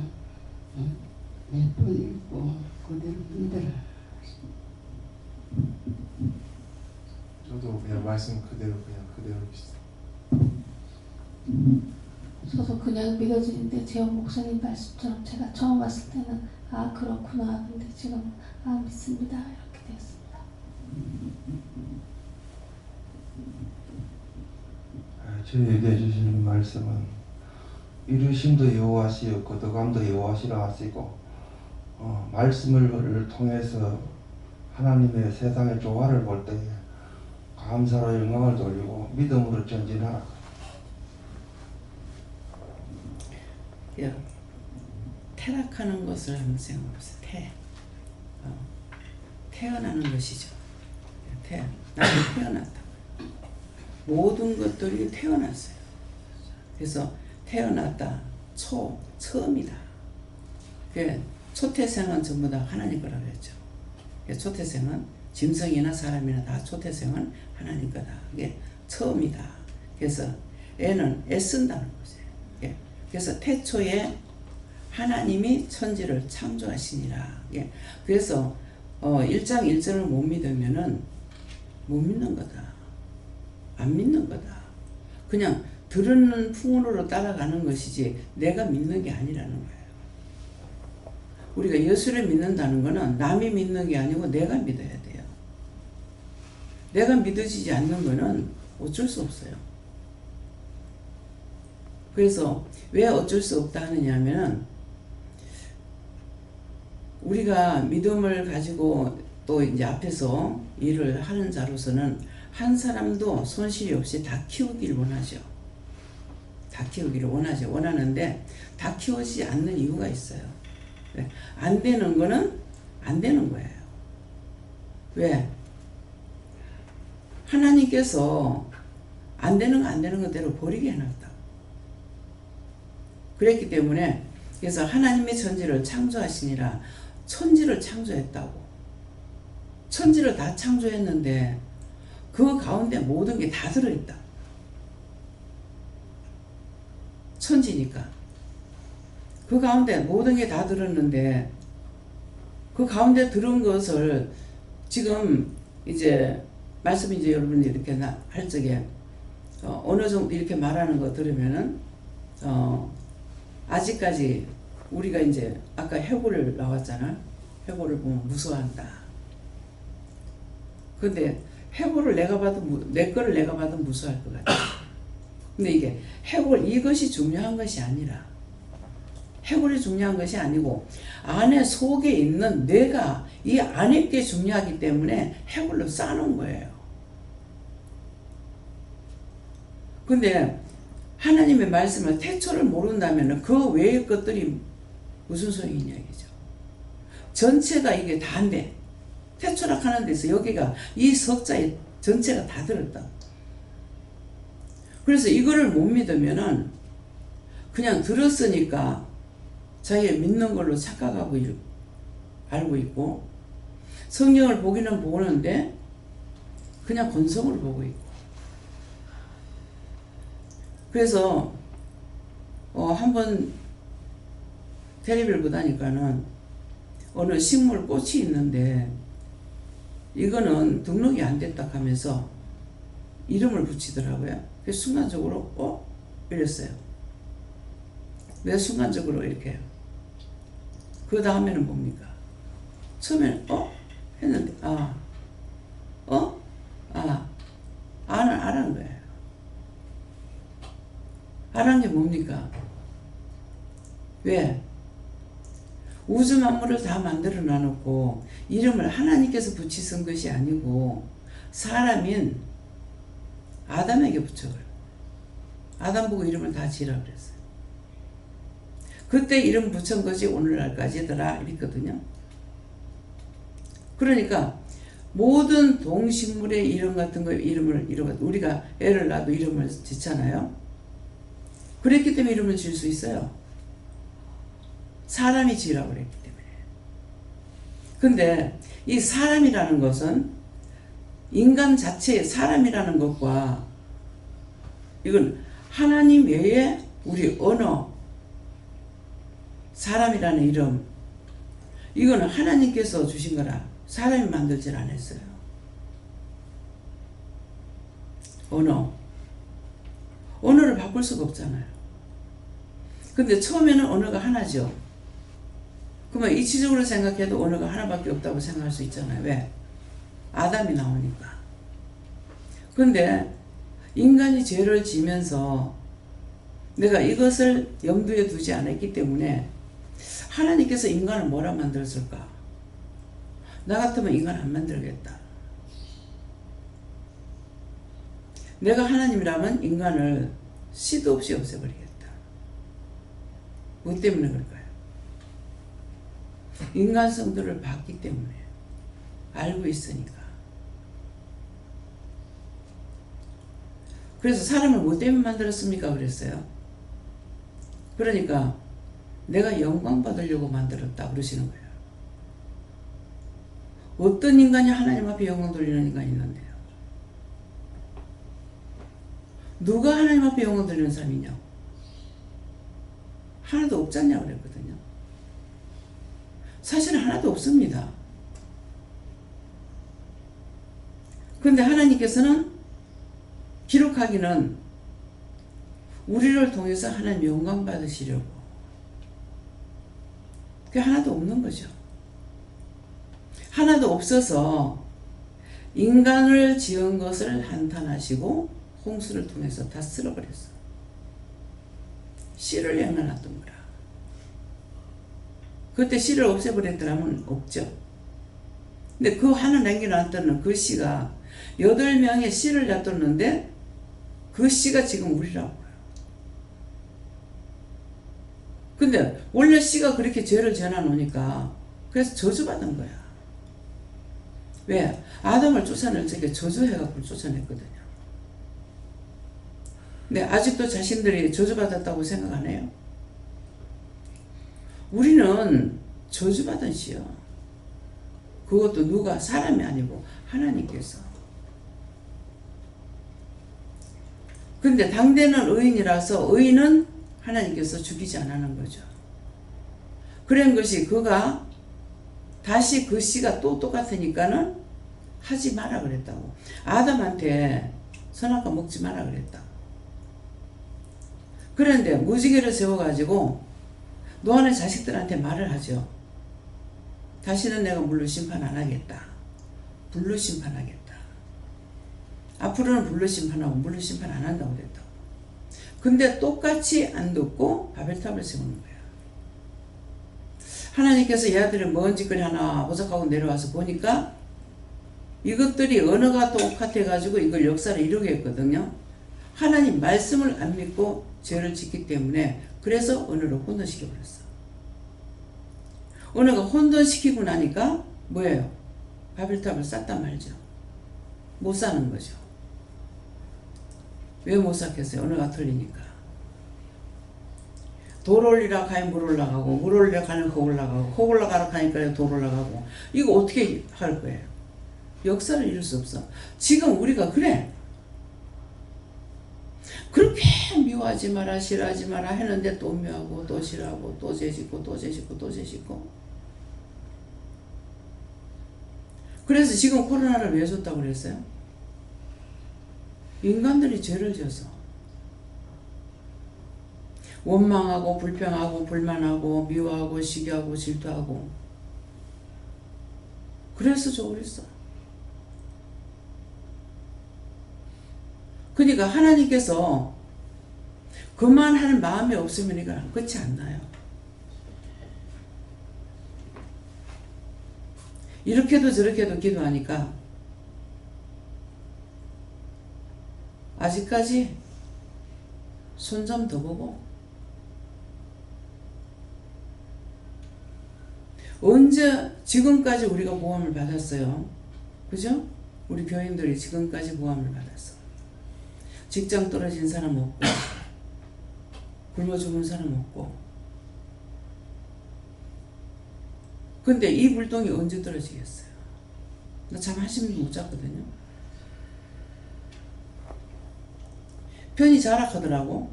몇 번 읽고 그대로 믿어라. 저도 그냥 말씀 그대로 저도 그냥 믿어지는데 재원 목사님 말씀처럼 제가 처음 왔을 때는 그렇구나 근데 지금 믿습니다 이렇게 되었습니다. 저에게 주시는 말씀은 이루심도 여호와시요 거듭감도 여호와시라 하시고 말씀을 통해서 하나님의 세상의 조화를 볼 때에 감사로 영광을 돌리고 믿음으로 전진하라. 태락하는 것을 한번 생각해보세요. 태어나는 것이죠. 나는 태어났다. 모든 것들이 태어났어요. 그래서 태어났다. 처음이다. 초태생은 전부 다 하나님 거라고 했죠. 초태생은 짐승이나 사람이나 다 초태생은 하나님 거다. 이게 처음이다. 그래서 애는 애쓴다는 거죠. 그래서 태초에 하나님이 천지를 창조하시니라. 그래서 1장 1절을 못 믿으면은 못 믿는 거다. 안 믿는 거다. 그냥 들은 풍으로 따라가는 것이지 내가 믿는 게 아니라는 거예요. 우리가 예수를 믿는다는 거는 남이 믿는 게 아니고 내가 믿어야 돼요. 내가 믿어지지 않는 거는 어쩔 수 없어요. 그래서 왜 어쩔 수 없다 하느냐면은 우리가 믿음을 가지고 또 이제 앞에서 일을 하는 자로서는 한 사람도 손실이 없이 다 키우길 원하죠. 다 키우기를 원하는데 다 키우지 않는 이유가 있어요. 안 되는 거는 안 되는 거예요. 왜? 하나님께서 안 되는 것대로 버리게 해놨다. 그랬기 때문에 그래서 하나님의 천지를 창조하시니라. 천지를 창조했다고. 천지를 다 창조했는데 그 가운데 모든 게 다 들어있다. 천지니까. 그 가운데 모든 게 다 들었는데 그 가운데 들은 것을 지금 이제 말씀 이제 여러분이 이렇게 할 적에 어느 정도 이렇게 말하는 거 들으면은 아직까지 우리가 이제 아까 해골을 나왔잖아. 해골을 보면 무서워한다. 근데 해골을 내 거를 내가 봐도 무서워할 것 같아. 근데 이게 해골 이것이 중요한 것이 아니라 해골이 중요한 것이 아니고 안에 속에 있는 내가 이 안에 게 중요하기 때문에 해골로 쌓아놓은 거예요. 근데 하나님의 말씀을 태초를 모른다면 그 외의 것들이 무슨 소용이냐 이거죠. 전체가 이게 다인데 태초락하는 데서 여기가 이 석자의 전체가 다 들었다. 그래서 이거를 못 믿으면은 그냥 들었으니까 자기가 믿는 걸로 착각하고 알고 있고 성경을 보기는 보는데 그냥 건성을 보고 있고 그래서 한번 텔레비를 보다니까는 어느 식물 꽃이 있는데 이거는 등록이 안 됐다 하면서 이름을 붙이더라고요. 그래서 순간적으로 이랬어요. 왜 순간적으로 이렇게 해요? 그 다음에는 뭡니까? 처음에는 했는데 알아는 거예요. 알아는 게 뭡니까? 왜? 우주 만물을 다 만들어 놔놓고 이름을 하나님께서 붙이신 것이 아니고 사람인 아담에게 붙여버려요. 아담 보고 이름을 다 지으라고 그랬어요. 그때 이름 붙인 것이 오늘날까지더라 이랬거든요. 그러니까 모든 동식물의 이름 같은 거 이름을 우리가 애를 낳아도 이름을 짓잖아요. 그랬기 때문에 이름을 지을 수 있어요. 사람이 지으라고 그랬기 때문에. 근데 이 사람이라는 것은 인간 자체의 사람이라는 것과 이건 하나님 외에 우리 언어 사람이라는 이름 이거는 하나님께서 주신 거라 사람이 만들질 않았어요. 언어를 바꿀 수가 없잖아요. 근데 처음에는 언어가 하나죠. 그러면 이치적으로 생각해도 언어가 하나밖에 없다고 생각할 수 있잖아요. 왜? 아담이 나오니까. 그런데 인간이 죄를 지면서 내가 이것을 염두에 두지 않았기 때문에 하나님께서 인간을 뭐라 만들었을까? 나 같으면 인간 안 만들겠다. 내가 하나님이라면 인간을 씨도 없이 없애버리겠다. 뭐 때문에 그럴까요? 인간성들을 봤기 때문에. 알고 있으니까. 그래서 사람을 뭐 때문에 만들었습니까? 그랬어요. 그러니까 내가 영광 받으려고 만들었다 그러시는 거예요. 어떤 인간이 하나님 앞에 영광 돌리는 인간이 있는데요? 누가 하나님 앞에 영광 돌리는 사람이냐? 하나도 없지 않냐고 그랬거든요. 사실은 하나도 없습니다. 그런데 하나님께서는 기록하기는 우리를 통해서 하나님 영광 받으시려고. 그게 하나도 없는 거죠. 하나도 없어서 인간을 지은 것을 한탄하시고 홍수를 통해서 다 쓸어버렸어. 씨를 내려놨던 거라. 그때 씨를 없애버렸더라면 없죠. 근데 그 하나 남겨놨던 그 씨가 8명의 씨를 놔뒀는데 그 씨가 지금 우리라고. 근데 원래 씨가 그렇게 죄를 지어 놓으니까 그래서 저주받은 거야. 왜? 아담을 쫓아낼 적에 저주해갖고 쫓아냈거든요. 근데 아직도 자신들이 저주받았다고 생각 안 해요? 우리는 저주받은 씨요. 그것도 누가? 사람이 아니고 하나님께서. 근데 당대는 의인이라서 의인은 하나님께서 죽이지 않는 거죠. 그런 것이 그가 다시 그 씨가 또 똑같으니까는 하지 마라 그랬다고. 아담한테 선악과 먹지 마라 그랬다고. 그런데 무지개를 세워가지고 노아의 자식들한테 말을 하죠. 다시는 내가 물로 심판 안 하겠다. 불로 심판하겠다. 앞으로는 불로 심판하고 물로 심판 안 한다고 그랬다고. 근데 똑같이 안 듣고 바벨탑을 세우는 거야. 하나님께서 얘들이 뭔 짓거리 하나 보석하고 내려와서 보니까 이것들이 언어가 똑같아가지고 이걸 역사를 이루겠거든요. 하나님 말씀을 안 믿고 죄를 짓기 때문에 그래서 언어를 혼돈시켜버렸어. 언어가 혼돈시키고 나니까 뭐예요? 바벨탑을 쌓단 말이죠. 못 사는 거죠. 왜 못 쌓겠어요? 언어가 틀리니까. 돌 올리라 하면 물 올라가고 물 올리라 하면 흙 올라가고 흙 올라가라 하니까 돌 올라가고. 이거 어떻게 할 거예요? 역사를 이룰 수 없어. 지금 우리가 그래. 그렇게 미워하지 마라 싫어하지 마라 했는데 또 미워하고 또 싫어하고 또 죄짓고 또 죄짓고 또 죄짓고. 그래서 지금 코로나를 왜 줬다고 그랬어요? 인간들이 죄를 지어서 원망하고 불평하고 불만하고 미워하고 시기하고 질투하고 그래서 줘 그랬어. 그러니까 하나님께서 그만하는 마음이 없으면 이건 끝이 안 나요. 이렇게도 저렇게도 기도하니까 아직까지 손 좀 더 보고 언제 지금까지 우리가 보험을 받았어요. 그죠? 우리 교인들이 지금까지 보험을 받았어. 직장 떨어진 사람 없고 굶어 죽은 사람 없고. 근데 이 불똥이 언제 떨어지겠어요? 나 잠 한숨도 못 잤거든요. 편히 자라 하더라고.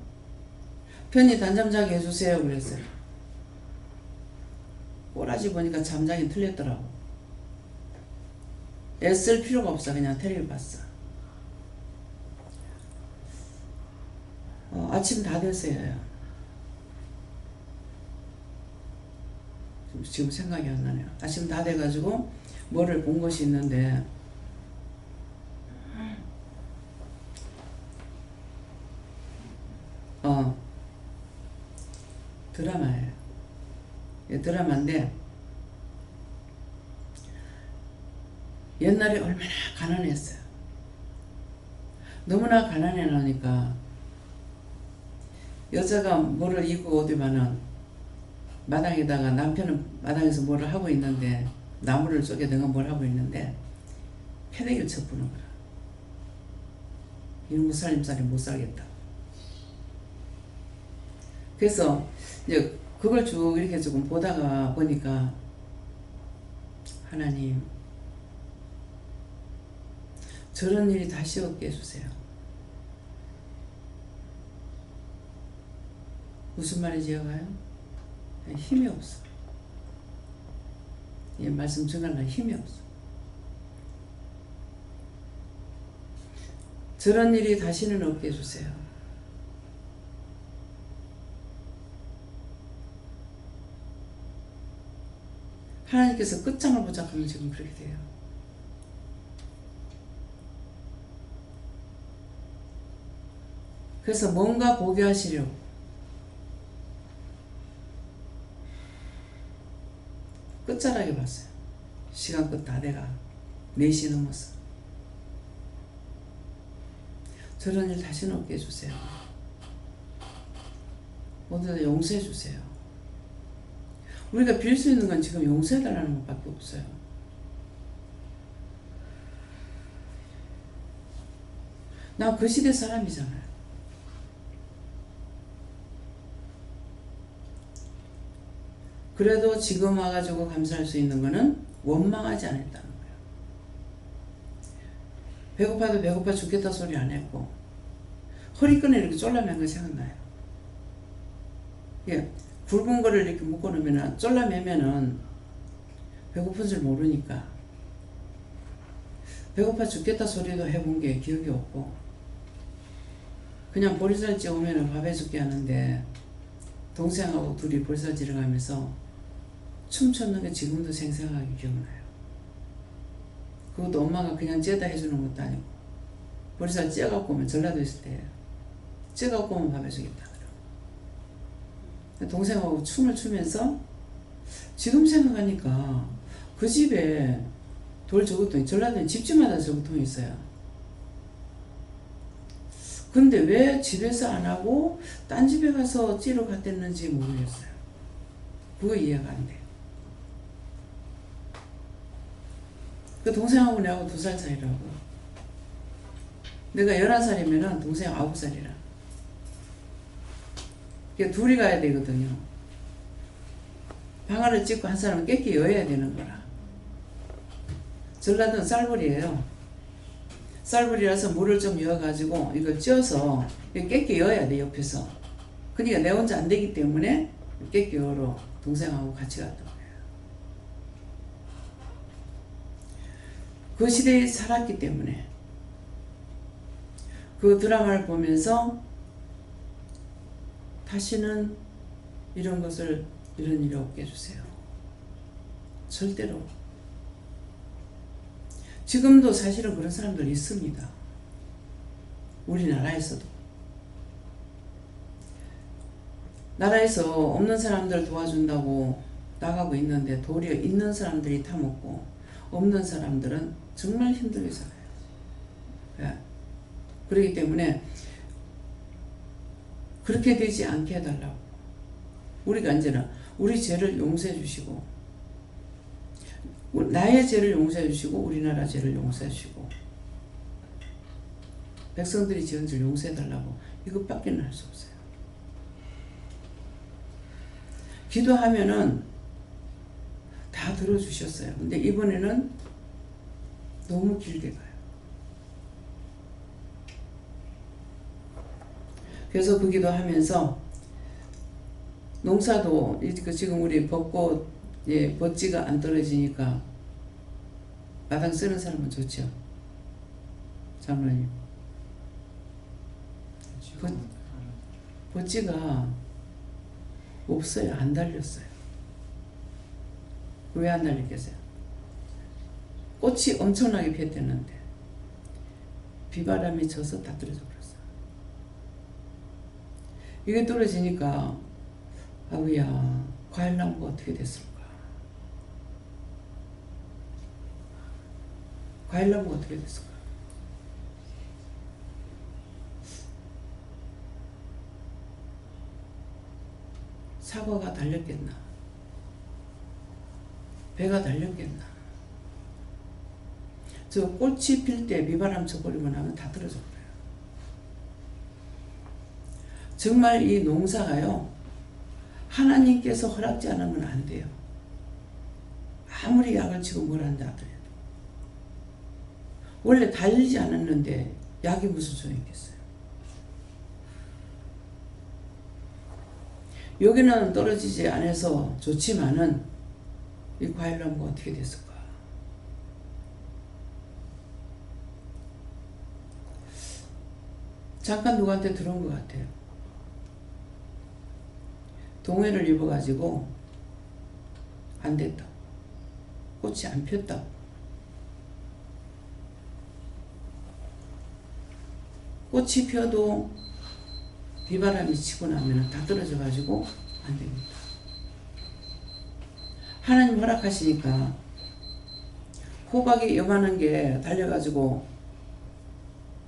편히 단잠 자게 해주세요 그랬어요. 꼬라지 보니까 잠자기 틀렸더라고. 애쓸 필요가 없어. 그냥 텔레비 봤어. 아침 다 됐어요. 지금 생각이 안 나네요. 아침 다 돼가지고 뭐를 본 것이 있는데 드라마예요. 드라마인데 옛날에 얼마나 가난했어요. 너무나 가난해 나니까 여자가 뭐를 입고 어디면은 마당에다가 남편은 마당에서 뭐를 하고 있는데 나무를 쪼개다가 뭘 하고 있는데 패대기를 쳐부는 거라. 이런 거 살림살이 못 살겠다. 그래서 이제 그걸 쭉 이렇게 조금 보다가 보니까 하나님 저런 일이 다시 없게 해주세요. 무슨 말인지 이해가요? 힘이 없어. 이 말씀 전하려면 힘이 없어. 저런 일이 다시는 없게 해주세요. 하나님께서 끝장을 보자 하면 지금 그렇게 돼요. 그래서 뭔가 보게 하시려고 끝자락에 봤어요. 시간 끝 다 돼가 4시 넘었어. 저런 일 다시는 없게 해주세요. 모두 다 용서해 주세요. 우리가 빌 수 있는 건 지금 용서해달라는 것밖에 없어요. 나 그 시대 사람이잖아요. 그래도 지금 와가지고 감사할 수 있는 거는 원망하지 않았다는 거예요. 배고파도 배고파 죽겠다 소리 안 했고 허리끈에 이렇게 졸라맨 거 생각나요. 예, 굵은 거를 이렇게 묶어놓으면 졸라매면은 배고픈 줄 모르니까 배고파 죽겠다 소리도 해본 게 기억이 없고 그냥 보리살 찌우면 밥 해줄게 하는데 동생하고 둘이 보리살 찌러 가면서 춤췄는 게 지금도 생생하게 기억나요. 그것도 엄마가 그냥 찌다 해주는 것도 아니고 보리살 찌어갖고 오면 전라도 있을 때 찌어갖고 오면 밥 해주겠다 그러고 동생하고 춤을 추면서 지금 생각하니까 그 집에 돌 저구통이 전라도에 집집마다 저구통이 있어요. 근데 왜 집에서 안 하고 딴 집에 가서 찌러 갔댔는지 모르겠어요. 그거 이해가 안 돼요. 그 동생하고 내하고 2살 차이라고. 내가 11살이면 동생 9살이라. 그러니까 둘이 가야 되거든요. 방아를 찍고 한 사람은 깨끼 여야 되는 거라. 전라도는 쌀벌이에요. 쌀벌이라서 물을 좀 여어가지고 이걸 쪄서 깨끼 여야 돼 옆에서. 그러니까 내 혼자 안 되기 때문에 깨끼 여러 동생하고 같이 갔던 거예요. 그 시대에 살았기 때문에 그 드라마를 보면서 다시는 이런 것을 이런 일이 없게 해주세요. 절대로. 지금도 사실은 그런 사람들 있습니다. 우리나라에서도. 나라에서 없는 사람들 도와준다고 나가고 있는데 도리어 있는 사람들이 타먹고 없는 사람들은 정말 힘들게 살아요. 예. 그렇기 때문에 그렇게 되지 않게 해달라고. 우리가 이제는 우리 죄를 용서해 주시고 나의 죄를 용서해 주시고 우리나라 죄를 용서해 주시고 백성들이 지은 죄를 용서해 달라고 이것밖에는 할 수 없어요. 기도하면은 다 들어주셨어요. 근데 이번에는 너무 길게 가요. 그래서 그 기도하면서 농사도 지금 우리 벚꽃 벚지가 안 떨어지니까 마당 쓰는 사람은 좋죠. 장로님. 벚지가 없어요. 안 달렸어요. 왜 안 달렸겠어요? 꽃이 엄청나게 피었댔는데 비바람이 쳐서 다 떨어져 버렸어요. 이게 떨어지니까 아우야 과일나무가 어떻게 됐을까? 과일나무가 어떻게 됐을까? 사과가 달렸겠나? 배가 달렸겠나. 저 꽃이 필 때 비바람 쳐버리고 나면 다 떨어져 버려요. 정말 이 농사가요, 하나님께서 허락지 않으면 안 돼요. 아무리 약을 치고 뭘 한다 하더라도. 원래 달리지 않았는데 약이 무슨 소용이 있겠어요. 여기는 떨어지지 않아서 좋지만은 이 과일나무가 어떻게 됐을까. 잠깐 누구한테 들어온 것 같아요. 동해를 입어가지고 안 됐다. 꽃이 안 폈다. 꽃이 펴도 비바람이 치고 나면 다 떨어져가지고 안 됩니다. 하나님 허락하시니까 호박이 요만한 게 달려가지고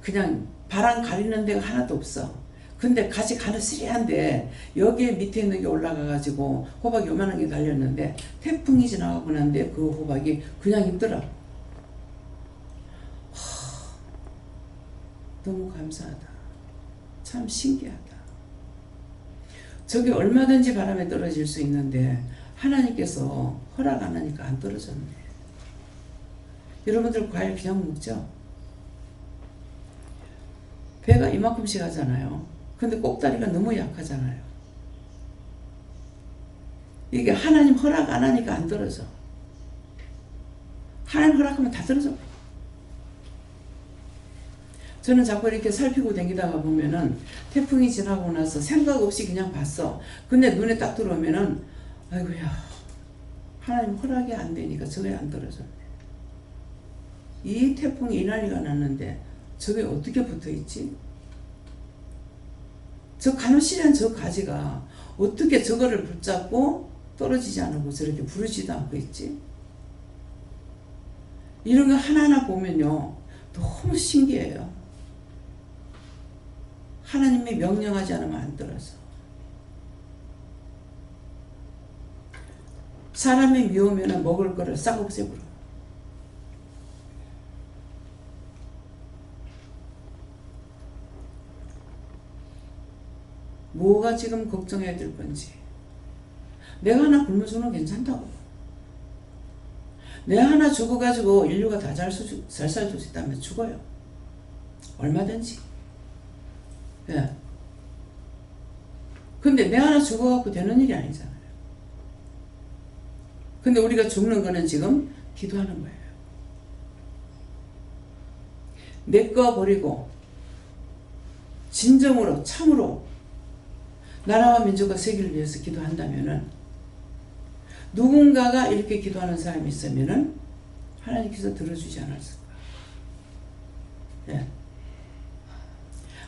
그냥 바람 가리는 데가 하나도 없어. 근데 가지 가느스리한데 여기에 밑에 있는 게 올라가가지고 호박이 요만한 게 달렸는데 태풍이 지나가고 난데 그 호박이 그냥 있더라. 너무 감사하다. 참 신기하다. 저게 얼마든지 바람에 떨어질 수 있는데 하나님께서 허락 안 하니까 안 떨어졌네. 여러분들 과일 그냥 먹죠? 배가 이만큼씩 하잖아요. 근데 꼭다리가 너무 약하잖아요. 이게 하나님 허락 안 하니까 안 떨어져. 하나님 허락하면 다 떨어져. 저는 자꾸 이렇게 살피고 다니다가 보면은 태풍이 지나고 나서 생각 없이 그냥 봤어. 근데 눈에 딱 들어오면은 아이고야, 하나님 허락이 안 되니까 저게 안 떨어졌네. 이 태풍이 이 난리가 났는데 저게 어떻게 붙어있지? 저 가느시란 저 가지가 어떻게 저거를 붙잡고 떨어지지 않고 저렇게 부르지도 않고 있지? 이런 거 하나하나 보면요, 너무 신기해요. 하나님이 명령하지 않으면 안 떨어져. 사람이 미우면 먹을 거를 싹 없애버려. 뭐가 지금 걱정해야 될 건지. 내가 하나 굶어 죽는 괜찮다고. 내가 하나 죽어가지고 인류가 다 잘 살 수 있다면 죽어요. 얼마든지. 예. 근데 내가 하나 죽어갖고 되는 일이 아니잖아요. 근데 우리가 죽는 거는 지금 기도하는 거예요. 내 거 버리고 진정으로 참으로 나라와 민족과 세계를 위해서 기도한다면은, 누군가가 이렇게 기도하는 사람이 있으면은 하나님께서 들어주지 않았을까. 예.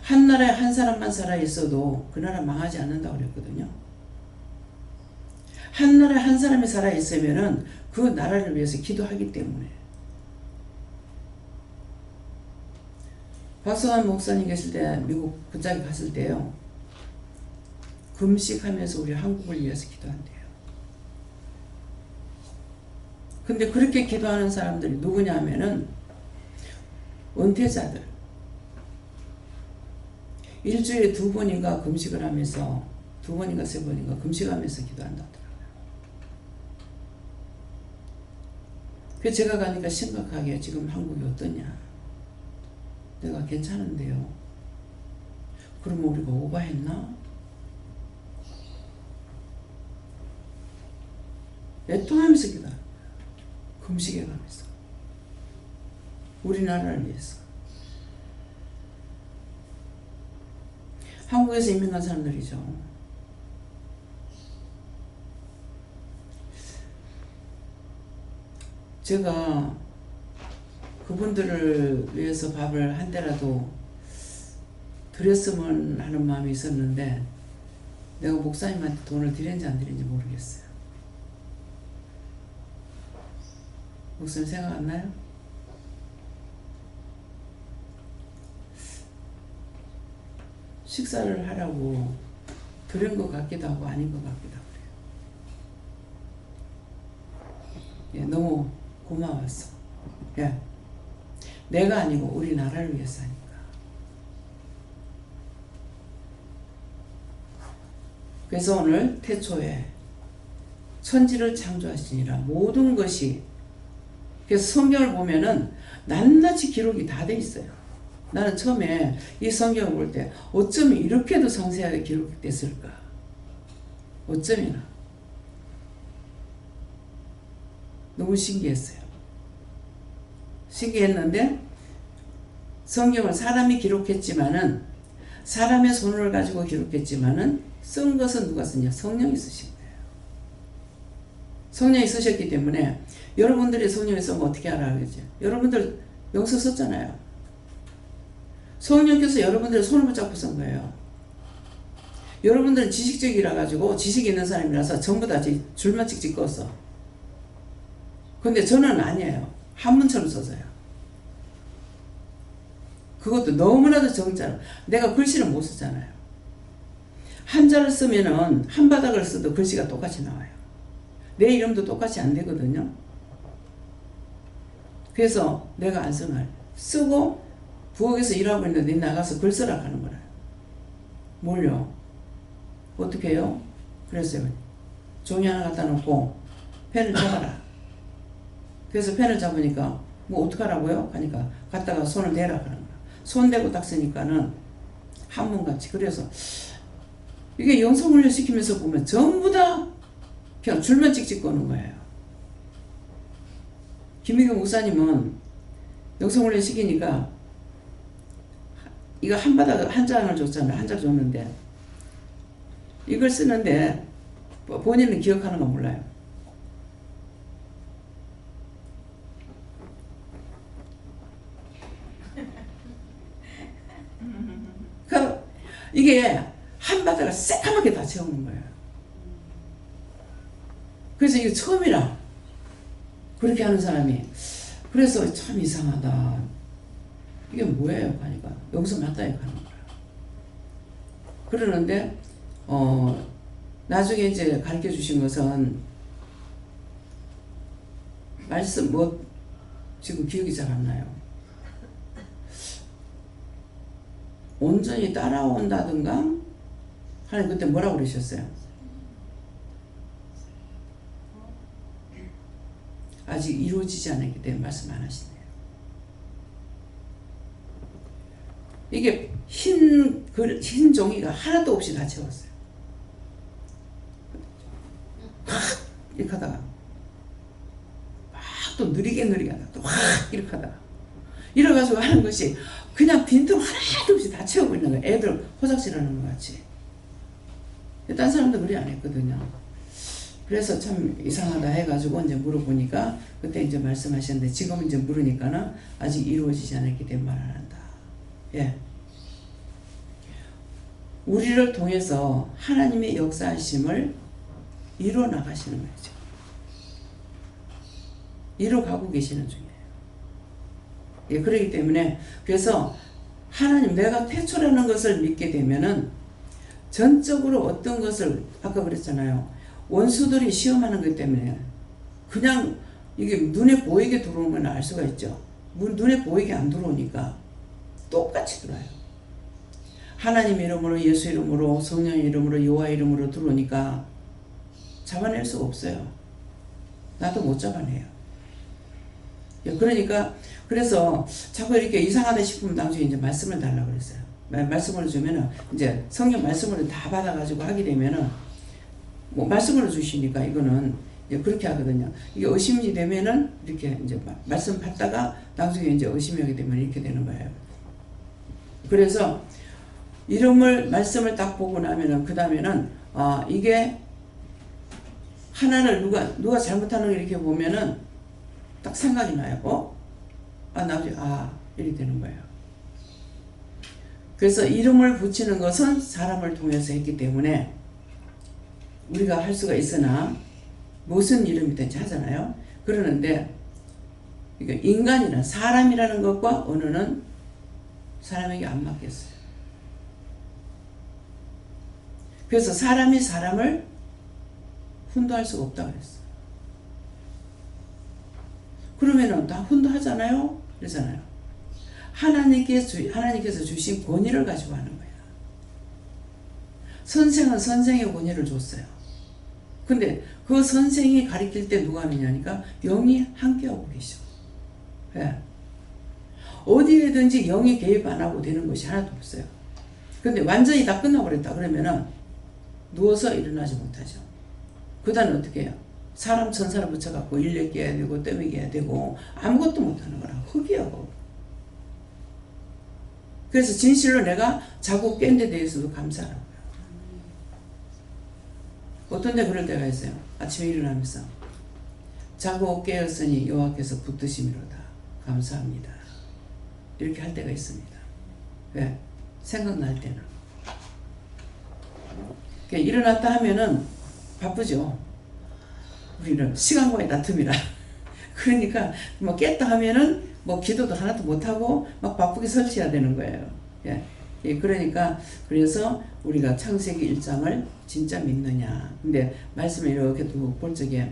한 나라에 한 사람만 살아 있어도 그 나라 망하지 않는다고 그랬거든요. 한 나라에 한 사람이 살아 있으면은 그 나라를 위해서 기도하기 때문에. 박성환 목사님 계실 때 미국 군장에 갔을 때요, 금식하면서 우리 한국을 위해서 기도한대요. 근데 그렇게 기도하는 사람들이 누구냐 하면은 은퇴자들. 일주일에 2번인가 금식을 하면서 2번인가 3번인가 금식하면서 기도한다더라고요. 그래서 제가 가니까 심각하게 지금 한국이 어떠냐. 내가 괜찮은데요. 그러면 우리가 오버했나? 애통하면서 기도합니다. 금식해 가면서. 우리나라를 위해서. 한국에서 이민 간 사람들이죠. 제가 그분들을 위해서 밥을 한 대라도 드렸으면 하는 마음이 있었는데, 내가 목사님한테 돈을 드렸는지 안 드렸는지 모르겠어요. 목사님 생각 안 나요? 식사를 하라고 들은 것 같기도 하고 아닌 것 같기도 하고 그래요. 예, 너무 고마웠어. 예. 내가 아니고 우리나라를 위해서 하니까. 그래서 오늘 태초에 천지를 창조하시니라 모든 것이, 그래서 성경을 보면은 낱낱이 기록이 다 돼 있어요. 나는 처음에 이 성경을 볼 때 어쩌면 이렇게도 상세하게 기록됐을까? 어쩌면 너무 신기했어요. 신기했는데 성경을 사람이 기록했지만은, 사람의 손을 가지고 기록했지만은 쓴 것은 누가 쓰냐? 성령이 쓰신 거예요. 성령이 쓰셨기 때문에 여러분들이 성령이 쓰면 어떻게 알아야겠죠? 여러분들 영서 썼잖아요. 성령께서 여러분들의 손을 붙잡고 쓴 거예요. 여러분들은 지식적이라 가지고, 지식 있는 사람이라서 전부 다 줄만 찍찍 껐어. 근데 저는 아니에요. 한문처럼 써서요. 그것도 너무나도 정자로. 내가 글씨를 못 쓰잖아요. 한자를 쓰면은 한 바닥을 써도 글씨가 똑같이 나와요. 내 이름도 똑같이 안 되거든요. 그래서 내가 안 쓰는 거예요. 쓰고 부엌에서 일하고 있는데 나가서 글 쓰라 하는 거예요. 뭘요? 어떻게 해요? 그랬어요. 종이 하나 갖다 놓고 펜을 잡아라. 그래서 펜을 잡으니까 뭐 어떡하라고요? 하니까 갖다가 손을 대라 하는 거예요. 손 대고 딱 쓰니까는 한문같이. 그래서 이게 영성훈련 시키면서 보면 전부 다 그냥 줄만 찍찍 거는 거예요. 김희경 목사님은 영성훈련 시키니까 이거 한 바닥 한 장을 줬잖아요. 한 장 줬는데 이걸 쓰는데 본인은 기억하는 거 몰라요. 이게 한 바닥을 새까맣게 다 채우는 거예요. 그래서 이게 처음이라 그렇게 하는 사람이. 그래서 참 이상하다. 이게 뭐예요? 하니까 여기서 맞다 이렇게 하는 거예요. 그러는데 나중에 이제 가르쳐 주신 것은 말씀 지금 기억이 잘 안 나요. 온전히 따라온다든가 하나님 그때 뭐라고 그러셨어요? 아직 이루어지지 않았기 때문에 말씀 안 하시네요. 이게 흰 종이가 하나도 없이 다 채웠어요. 이렇게 하다가 막 또 느리게 하다가 또 확 이렇게 하다가 이래가지고 하는 것이 그냥 빈틈 하나도 없이 다 채우고 있는 거예요. 애들 호작질하는 것 같이. 딴 사람도 그래 안 했거든요. 그래서 참 이상하다 해가지고 이제 물어보니까 그때 이제 말씀하셨는데 지금 이제 물으니까는 아직 이루어지지 않았기 때문에 말 안 한다. 예. 우리를 통해서 하나님의 역사하심을 이루어 나가시는 거죠. 이루어 가고 계시는 중이에요. 예, 그렇기 때문에 그래서 하나님 내가 태초라는 것을 믿게 되면은 전적으로 어떤 것을 아까 그랬잖아요. 원수들이 시험하는 것 때문에 그냥 이게 눈에 보이게 들어오면 알 수가 있죠. 눈에 보이게 안 들어오니까 똑같이 들어와요. 하나님 이름으로 예수 이름으로 성령 이름으로 여호와 이름으로 들어오니까 잡아낼 수가 없어요. 나도 못 잡아내요. 그러니까 그래서 자꾸 이렇게 이상하다 싶으면 나중에 이제 말씀을 달라고 그랬어요. 말씀을 주면은 이제 성경 말씀을 다 받아가지고 하게 되면은 뭐 말씀을 주시니까 이거는 이제 그렇게 하거든요. 이게 의심이 되면은 이렇게 이제 말씀 받다가 나중에 이제 의심이 하게 되면 이렇게 되는 거예요. 그래서 이름을 말씀을 딱 보고 나면은 그 다음에는 이게 하나를 누가 잘못하는 걸 이렇게 보면은 딱 생각이 나요. 나중에 이렇게 되는 거예요. 그래서 이름을 붙이는 것은 사람을 통해서 했기 때문에 우리가 할 수가 있으나 무슨 이름이든지 하잖아요. 그러는데 인간이란 사람이라는 것과 언어는 사람에게 안 맞겠어요. 그래서 사람이 사람을 훈도할 수가 없다고 그랬어요. 그러면은 다 혼도하잖아요. 그러잖아요. 하나님께서 주신 권위를 가지고 하는 거예요. 선생은 선생의 권위를 줬어요. 근데 그 선생이 가르칠 때 누가 하느냐니까 영이 함께하고 계셔. 예. 어디에든지 영이 개입 안 하고 되는 것이 하나도 없어요. 근데 완전히 다 끝나버렸다 그러면은 누워서 일어나지 못하죠. 그 다음에 어떻게 해요? 사람 천사를 붙여갖고 인력 깨야 되고 떠미게 해야 되고 아무것도 못하는 거라. 흙이야 흙. 그래서 진실로 내가 자고 깬 데 대해서도 감사하라고요. 어떤 데 그럴 때가 있어요. 아침에 일어나면서 자고 깨었으니 여호와께서 붙드심이로다. 감사합니다. 이렇게 할 때가 있습니다. 왜? 생각날 때는. 일어났다 하면은 바쁘죠. 우리는 시간과의 다툼이라. 그러니까 뭐 깼다 하면은 뭐 기도도 하나도 못하고 막 바쁘게 설치해야 되는 거예요. 예. 예, 그러니까 그래서 우리가 창세기 1장을 진짜 믿느냐. 근데 말씀을 이렇게 두고 볼 적에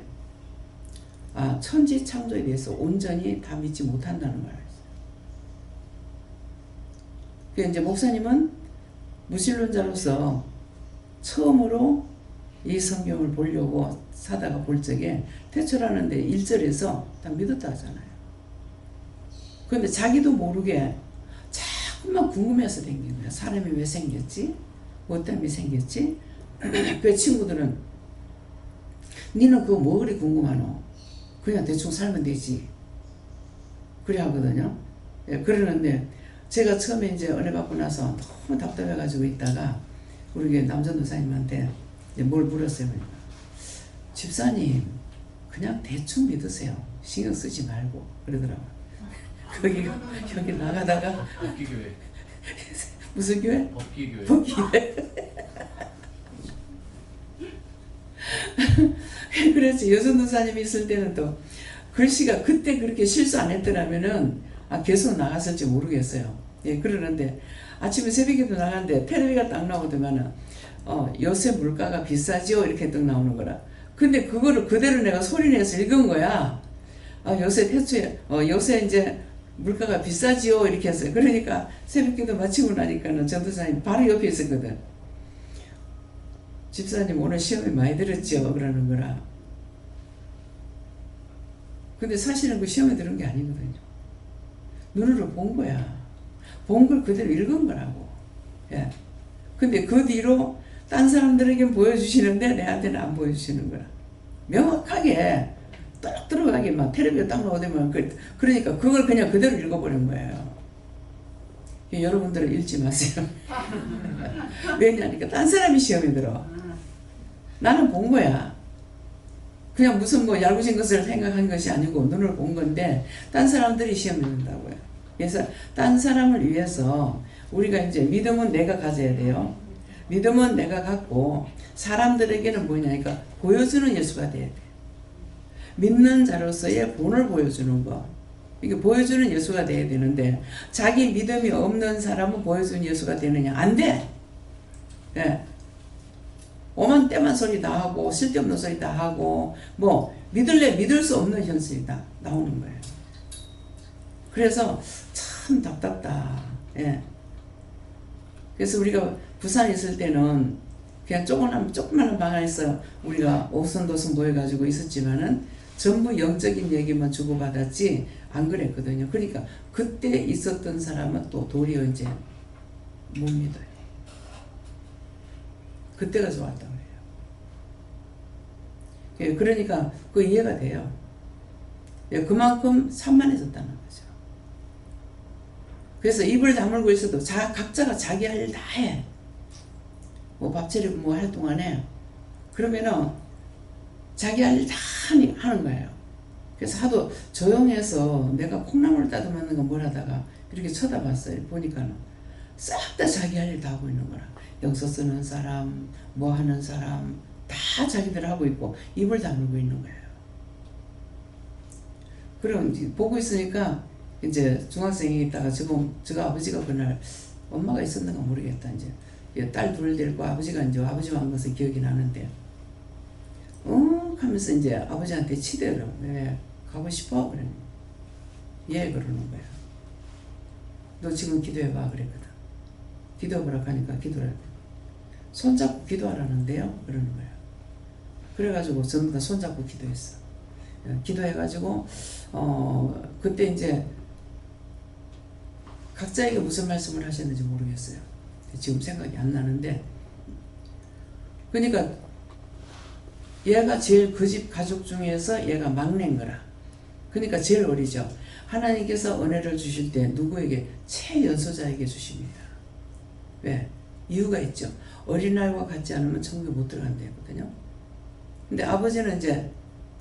천지 창조에 대해서 온전히 다 믿지 못한다는 걸 알았어요. 그 이제 목사님은 무신론자로서 처음으로 이 성경을 보려고 사다가 볼 적에 퇴출하는데 1절에서 다 믿었다 하잖아요. 그런데 자기도 모르게 자꾸만 궁금해서 댕긴 거야. 사람이 왜 생겼지? 뭐 때문에 생겼지? 그 친구들은 니는 그거 뭐 그리 궁금하노? 그냥 대충 살면 되지. 그래 하거든요. 예, 그러는데 제가 처음에 이제 은혜 받고 나서 너무 답답해가지고 있다가 우리 남전도사님한테 뭘 물었어요. 집사님 그냥 대충 믿으세요. 신경 쓰지 말고 그러더라고요. 여기 나가다가 법기교회. 무슨 교회? 법기교회. 법기교회. 그래서 여전도사님이 있을 때는 또 글씨가 그때 그렇게 실수 안 했더라면은 계속 나갔을지 모르겠어요. 예, 그러는데 아침에 새벽에도 나갔는데 텔레비가 딱 나오더만은 요새 물가가 비싸지요 이렇게 딱 나오는 거라. 근데 그거를 그대로 내가 소리내서 읽은 거야. 요새 이제 물가가 비싸지요 이렇게 했어요. 그러니까 새벽기도 마치고 나니까는 전도사님 바로 옆에 있었거든. 집사님 오늘 시험이 많이 들었죠 그러는 거라. 근데 사실은 그 시험에 들은 게 아니거든요. 눈으로 본 거야. 본 걸 그대로 읽은 거라고. 예. 근데 그 뒤로 딴 사람들에게 보여주시는데 내한테는 안 보여주시는 거라. 명확하게 딱 들어가게 막 텔레비가 딱 나오더만 그러니까 그걸 그냥 그대로 읽어버린 거예요. 여러분들은 읽지 마세요. 왜냐니까 딴 사람이 시험에 들어. 나는 본 거야. 그냥 무슨 뭐 얄궂은 것을 생각한 것이 아니고 눈을 본 건데 딴 사람들이 시험에 든다고요. 그래서 딴 사람을 위해서 우리가 이제 믿음은 내가 가져야 돼요. 믿음은 내가 갖고 사람들에게는 뭐냐니까 보여주는 예수가 돼야 돼. 믿는 자로서의 본을 보여주는 거. 이게 보여주는 예수가 돼야 되는데 자기 믿음이 없는 사람은 보여주는 예수가 되느냐? 안 돼. 예. 오만 때만 소리 다 하고 쓸데없는 소리 다 하고 뭐 믿을래 믿을 수 없는 현실이 다 나오는 거예요. 그래서 참 답답다. 예. 그래서 우리가 부산에 있을 때는 그냥 조그만한 방 안에서 우리가 오손도손 모여가지고 있었지만은 전부 영적인 얘기만 주고받았지 안 그랬거든요. 그러니까 그때 있었던 사람은 또 도리어 이제 못 믿어요. 그때가 좋았단 말이에요. 그러니까 그 이해가 돼요. 그만큼 산만해졌다는 거죠. 그래서 입을 다물고 있어도 각자가 자기 할 일 다 해. 뭐 밥 차리고 뭐 할 동안에 그러면은 자기 할 일 다 하는 거예요. 그래서 하도 조용해서 내가 콩나물 따듬는 거 뭘 하다가 이렇게 쳐다봤어요. 보니까는 싹 다 자기 할 일 다 하고 있는 거라. 영서 쓰는 사람, 뭐 하는 사람 다 자기들 하고 있고 입을 다물고 있는 거예요. 그럼 보고 있으니까 이제 중학생이 있다가 저 아버지가 그날 엄마가 있었는가 모르겠다. 이제 딸 둘 데리고 아버지가 이제 아버지 만 것을 기억이 나는데 하면서 이제 아버지한테 치대요. 왜 가고 싶어? 그래. 얘 그러는 거야. 너 지금 기도해봐 그랬거든. 기도해보라 하니까 기도를 손잡고 기도하라는데요 그러는 거야. 그래가지고 전부 다 손잡고 기도했어. 기도해가지고 그때 이제 각자에게 무슨 말씀을 하셨는지 모르겠어요. 지금 생각이 안 나는데, 그러니까 얘가 제일 그 집 가족 중에서 얘가 막내인 거라. 그러니까 제일 어리죠. 하나님께서 은혜를 주실 때 누구에게? 최연소자에게 주십니다. 왜? 이유가 있죠. 어린아이와 같지 않으면 천국에 못 들어간다거든요. 근데 아버지는 이제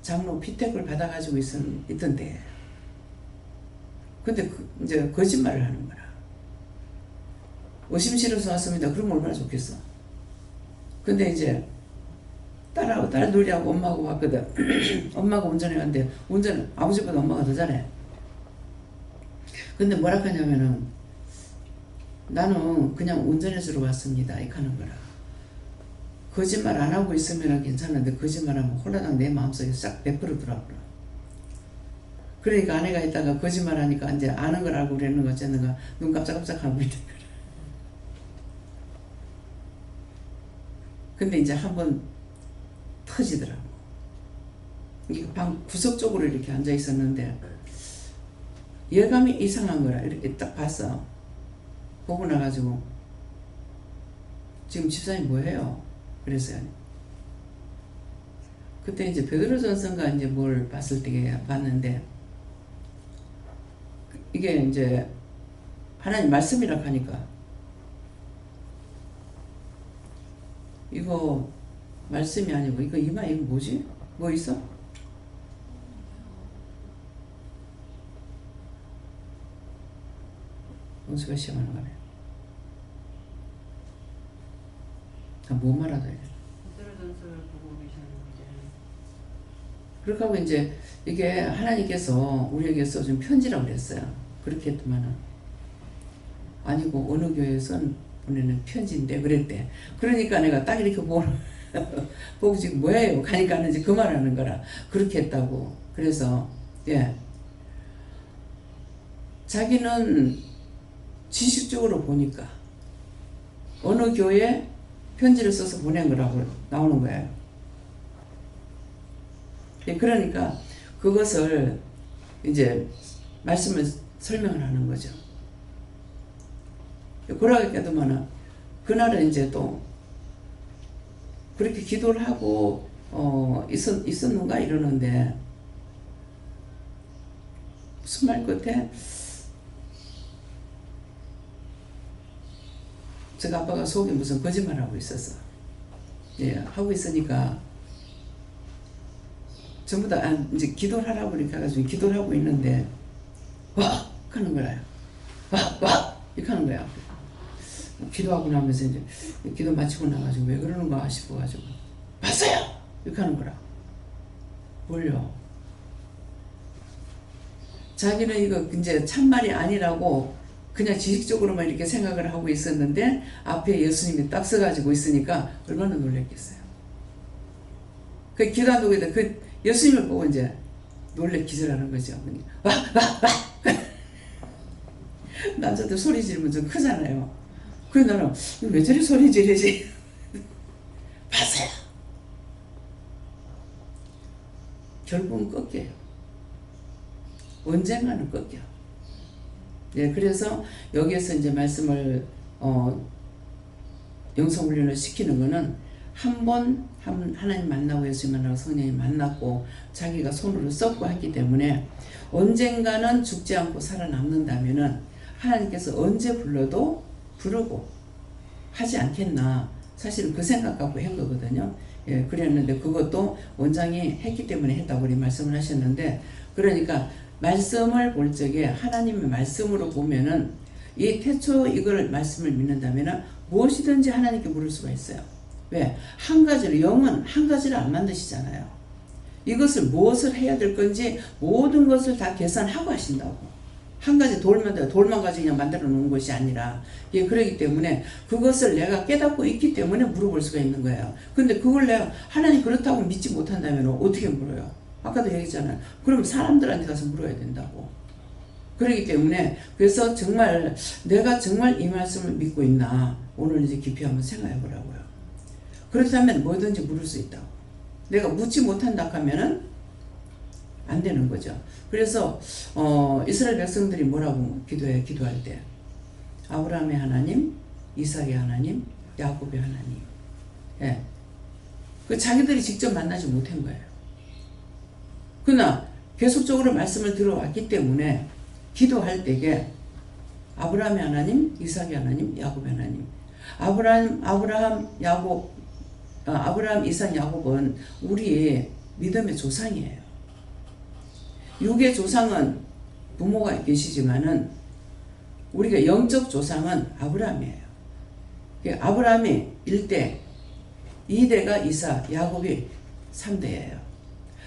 장로 피택을 받아가지고 있던데, 근데 이제 거짓말을 하는 거라. 의심실에서 왔습니다. 그러면 얼마나 좋겠어. 근데 이제 딸 놀이하고 엄마하고 왔거든. 엄마가 운전해 갔는데 운전은 아버지보다 엄마가 더 잘해. 근데 뭐라 하냐면은 나는 그냥 운전해주러 왔습니다. 이렇게 하는 거라. 거짓말 안 하고 있으면 괜찮은데 거짓말하면 홀라당 내 마음속에 싹 100% 들어와. 그러니까 아내가 있다가 거짓말하니까 이제 아는 걸 알고 그러는 거 어쨌는가 눈 깜짝깜짝 하고 있는 거라. 근데 이제 한번 터지더라고. 이게 방 구석 쪽으로 이렇게 앉아 있었는데 예감이 이상한 거라. 이렇게 딱 봤어. 보고 나가지고 지금 집사님 뭐해요? 그랬어요. 그때 이제 베드로전서인가 이제 뭘 봤을 때 봤는데, 이게 이제 하나님 말씀이라고 하니까 이거 말씀이 아니고 이거 이거 뭐지? 뭐 있어? 원수가 시험하는 거네. 뭐 말하다 이래. 베드로전서를 보고 계셨는데. 그렇게 하고 이제 이게 하나님께서 우리에게 써준 편지라고 그랬어요. 그렇게 했더만은 아니고 어느 교회에서 보내는 편지인데 그랬대. 그러니까 내가 딱 이렇게 보고 지금 뭐예요? 가니까 이제 그 말하는 거라. 그렇게 했다고. 그래서 예, 자기는 지식적으로 보니까 어느 교회에 편지를 써서 보낸 거라고 나오는 거예요. 그러니까 그것을 이제 말씀을 설명을 하는 거죠. 그러겠더만은 그날은 이제 또 그렇게 기도를 하고 있었는가 이러는데 무슨 말 끝에 제가 아빠가 속에 무슨 거짓말하고 있었어. 예, 하고 있으니까 전부 다 이제 기도를 하라고 이렇게 해가지고 기도를 하고 있는데 와 하는 거예요. 와 이렇게 하는 거야. 기도하고 나면서 이제 기도 마치고 나가지고 왜 그러는가 싶어가지고 봤어요! 이렇게 하는 거라. 뭘요? 자기는 이거 이제 참말이 아니라고 그냥 지식적으로만 이렇게 생각을 하고 있었는데 앞에 예수님이 딱 서가지고 있으니까 얼마나 놀랬겠어요. 그 기도하고 있다 그 예수님을 보고 이제 놀래 기절하는 거죠. 와! 남자들 소리 지르면 좀 크잖아요. 그래서 나는 왜 저리 소리 지르지? 봤어요. 결국은 꺾여요. 언젠가는 꺾여. 예, 그래서 여기에서 이제 말씀을 영성훈련을 시키는 거는 한 번 하나님 만나고 예수님 만나고 성령님 만났고 자기가 손으로 썼고 했기 때문에 언젠가는 죽지 않고 살아남는다면은 하나님께서 언제 불러도 부르고 하지 않겠나. 사실은 그 생각 갖고 한 거거든요. 예, 그랬는데 그것도 원장이 했기 때문에 했다고 우리 말씀을 하셨는데, 그러니까 말씀을 볼 적에 하나님의 말씀으로 보면은 이 태초 이걸 말씀을 믿는다면은 무엇이든지 하나님께 물을 수가 있어요. 왜? 한 가지로, 영은 한 가지를 안 만드시잖아요. 이것을 무엇을 해야 될 건지 모든 것을 다 계산하고 하신다고. 한 가지 돌만 가지고 그냥 만들어 놓은 것이 아니라, 예, 그러기 때문에 그것을 내가 깨닫고 있기 때문에 물어볼 수가 있는 거예요. 근데 그걸 내가 하나님 그렇다고 믿지 못한다면 어떻게 물어요? 아까도 얘기했잖아요. 그럼 사람들한테 가서 물어야 된다고. 그렇기 때문에 그래서 정말 내가 정말 이 말씀을 믿고 있나 오늘 이제 깊이 한번 생각해 보라고요. 그렇다면 뭐든지 물을 수 있다고. 내가 묻지 못한다 하면은 안 되는 거죠. 그래서 이스라엘 백성들이 뭐라고 기도해? 기도할 때 아브라함의 하나님, 이삭의 하나님, 야곱의 하나님. 예. 그 자기들이 직접 만나지 못한 거예요. 그러나 계속적으로 말씀을 들어왔기 때문에 기도할 때에 아브라함의 하나님, 이삭의 하나님, 야곱의 하나님. 아브라함, 이삭, 야곱은 우리의 믿음의 조상이에요. 육의 조상은 부모가 계시지만은 우리가 영적 조상은 아브라함이에요. 아브라함이 1대, 2대가 이삭, 야곱이 3대예요.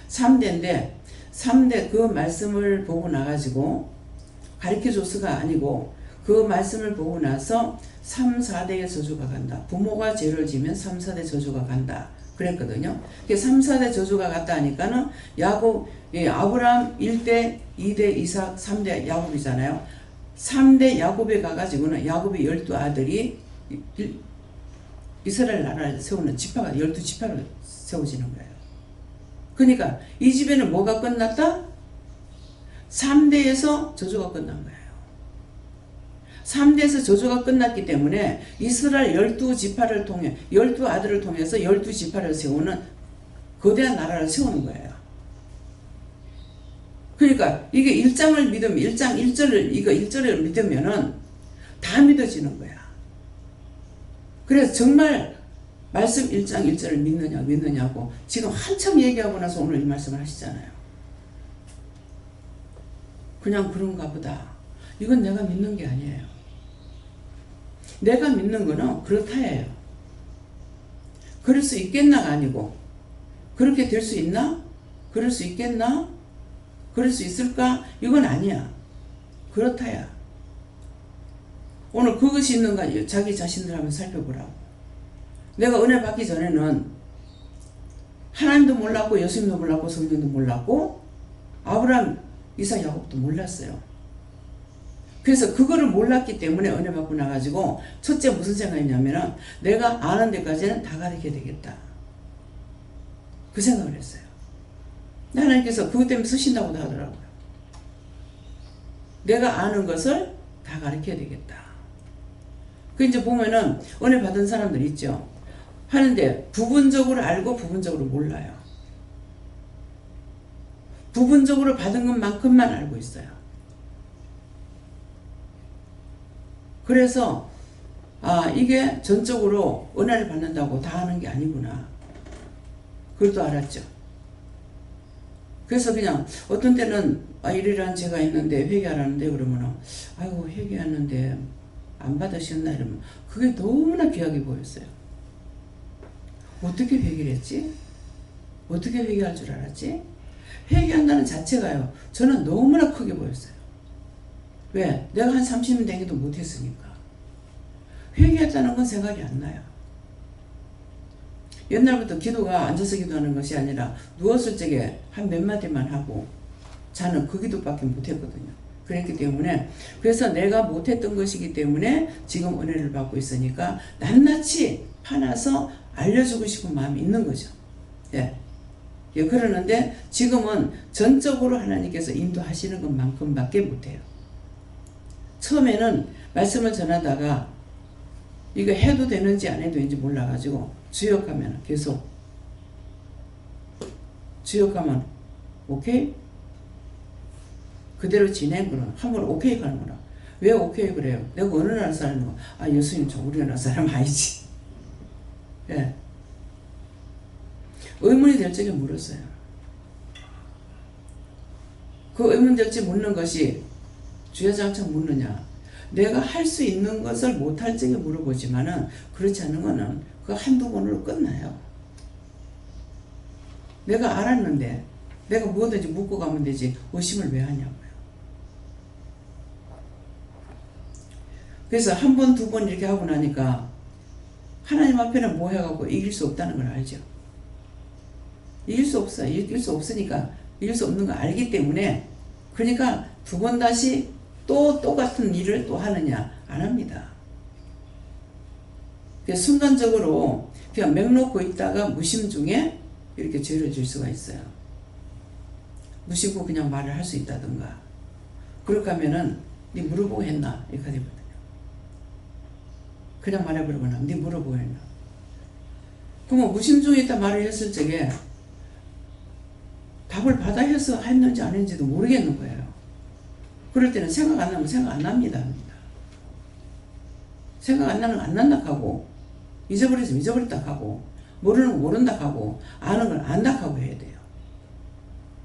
3대인데 3대 그 말씀을 보고 나가지고 가르쳐줘서가 아니고 그 말씀을 보고 나서 3, 4대의 저주가 간다. 부모가 죄를 지면 3, 4대 저주가 간다. 그랬거든요. 3, 4대 저주가 갔다 하니까는 아브라함 1대, 2대 이삭, 3대 야곱이잖아요. 3대 야곱에 가가지고는 야곱의 12아들이 이스라엘 나라를 세우는 지파가 12지파를 세워지는 거예요. 그러니까 이 집에는 뭐가 끝났다? 3대에서 저주가 끝난 거예요. 3대에서 저주가 끝났기 때문에 이스라엘 12지파를 통해 12아들을 통해서 12지파를 세우는 거대한 나라를 세우는 거예요. 그러니까 이게 1장을 믿으면 1장 1절을 믿으면은 다 믿어지는 거야. 그래서 정말 말씀 1장 1절을 믿느냐고 지금 한참 얘기하고 나서 오늘 이 말씀을 하시잖아요. 그냥 그런가 보다. 이건 내가 믿는 게 아니에요. 내가 믿는 거는 그렇다예요. 그럴 수 있겠나가 아니고 그렇게 될 수 있나? 그럴 수 있겠나? 그럴 수 있을까? 이건 아니야. 그렇다야. 오늘 그것이 있는가 자기 자신들 한번 살펴보라고. 내가 은혜 받기 전에는 하나님도 몰랐고 예수님도 몰랐고 성령도 몰랐고 아브라함, 이삭, 야곱도 몰랐어요. 그래서 그거를 몰랐기 때문에 은혜 받고 나가지고 첫째 무슨 생각이냐면은 내가 아는 데까지는 다 가르쳐야 되겠다. 그 생각을 했어요. 하나님께서 그것 때문에 쓰신다고도 하더라고요. 내가 아는 것을 다 가르쳐야 되겠다. 그 이제 보면은 은혜 받은 사람들 있죠. 하는데 부분적으로 알고 부분적으로 몰라요. 부분적으로 받은 것만큼만 알고 있어요. 그래서 이게 전적으로 은혜를 받는다고 다 하는 게 아니구나. 그것도 알았죠. 그래서 그냥 어떤 때는 이러이러한 죄가 있는데 회개하라는데 그러면은 아이고 회개하는데 안 받으셨나 이러면 그게 너무나 귀하게 보였어요. 어떻게 회개를 했지? 어떻게 회개할 줄 알았지? 회개한다는 자체가요. 저는 너무나 크게 보였어요. 왜? 내가 한 30년 되기도 못했으니까. 회개했다는 건 생각이 안 나요. 옛날부터 기도가 앉아서 기도하는 것이 아니라 누웠을 적에 한 몇 마디만 하고 자는 그 기도밖에 못했거든요. 그랬기 때문에 그래서 내가 못했던 것이기 때문에 지금 은혜를 받고 있으니까 낱낱이 파놔서 알려주고 싶은 마음이 있는 거죠. 예. 예, 그러는데 지금은 전적으로 하나님께서 인도하시는 것만큼밖에 못해요. 처음에는 말씀을 전하다가 이거 해도 되는지 안 해도 되는지 몰라가지고 주역하면 계속 주역하면 오케이? 그대로 진행거나 함부로 오케이 가는 거라. 왜 오케이 그래요? 내가 어느 나라 사람인가? 예수님 저 우리나라 사람 아니지. 예. 의문이 될 적에 물었어요. 그 의문 될지 묻는 것이 주야장창 묻느냐. 내가 할 수 있는 것을 못할 적에 물어보지만은 그렇지 않은 거는 그 한두 번으로 끝나요. 내가 알았는데 내가 뭐든지 묻고 가면 되지 의심을 왜 하냐고요. 그래서 한 번, 두 번 이렇게 하고 나니까 하나님 앞에는 뭐 해갖고 이길 수 없다는 걸 알죠. 이길 수 없어. 이길 수 없으니까 이길 수 없는 거 알기 때문에 그러니까 두 번 다시 또 똑같은 일을 또 하느냐? 안 합니다. 순간적으로 그냥 맹 놓고 있다가 무심 중에 이렇게 죄를 질 수가 있어요. 무심코 그냥 말을 할 수 있다든가. 그렇게 하면은 네 물어보고 했나? 이렇게 되거든요. 그냥 말해버리거나 네 물어보고 했나? 그러면 무심 중에 있다 말을 했을 적에 답을 받아 해서 했는지 안 했는지도 모르겠는 거예요. 그럴 때는 생각 안 나면 생각 안 납니다. 생각 안 나는 건 안 난다 하고, 잊어버렸으면 잊어버렸다 하고, 모르는 건 모른다 하고, 아는 건 안다 하고 해야 돼요.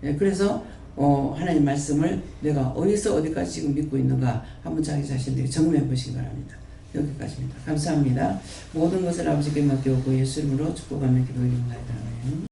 예, 그래서 하나님 말씀을 내가 어디서 어디까지 지금 믿고 있는가 한번 자기 자신들이 점검해 보시기 바랍니다. 여기까지입니다. 감사합니다. 모든 것을 아버지께 맡겨오고 예수 이름으로 축복하며 기도드립니다.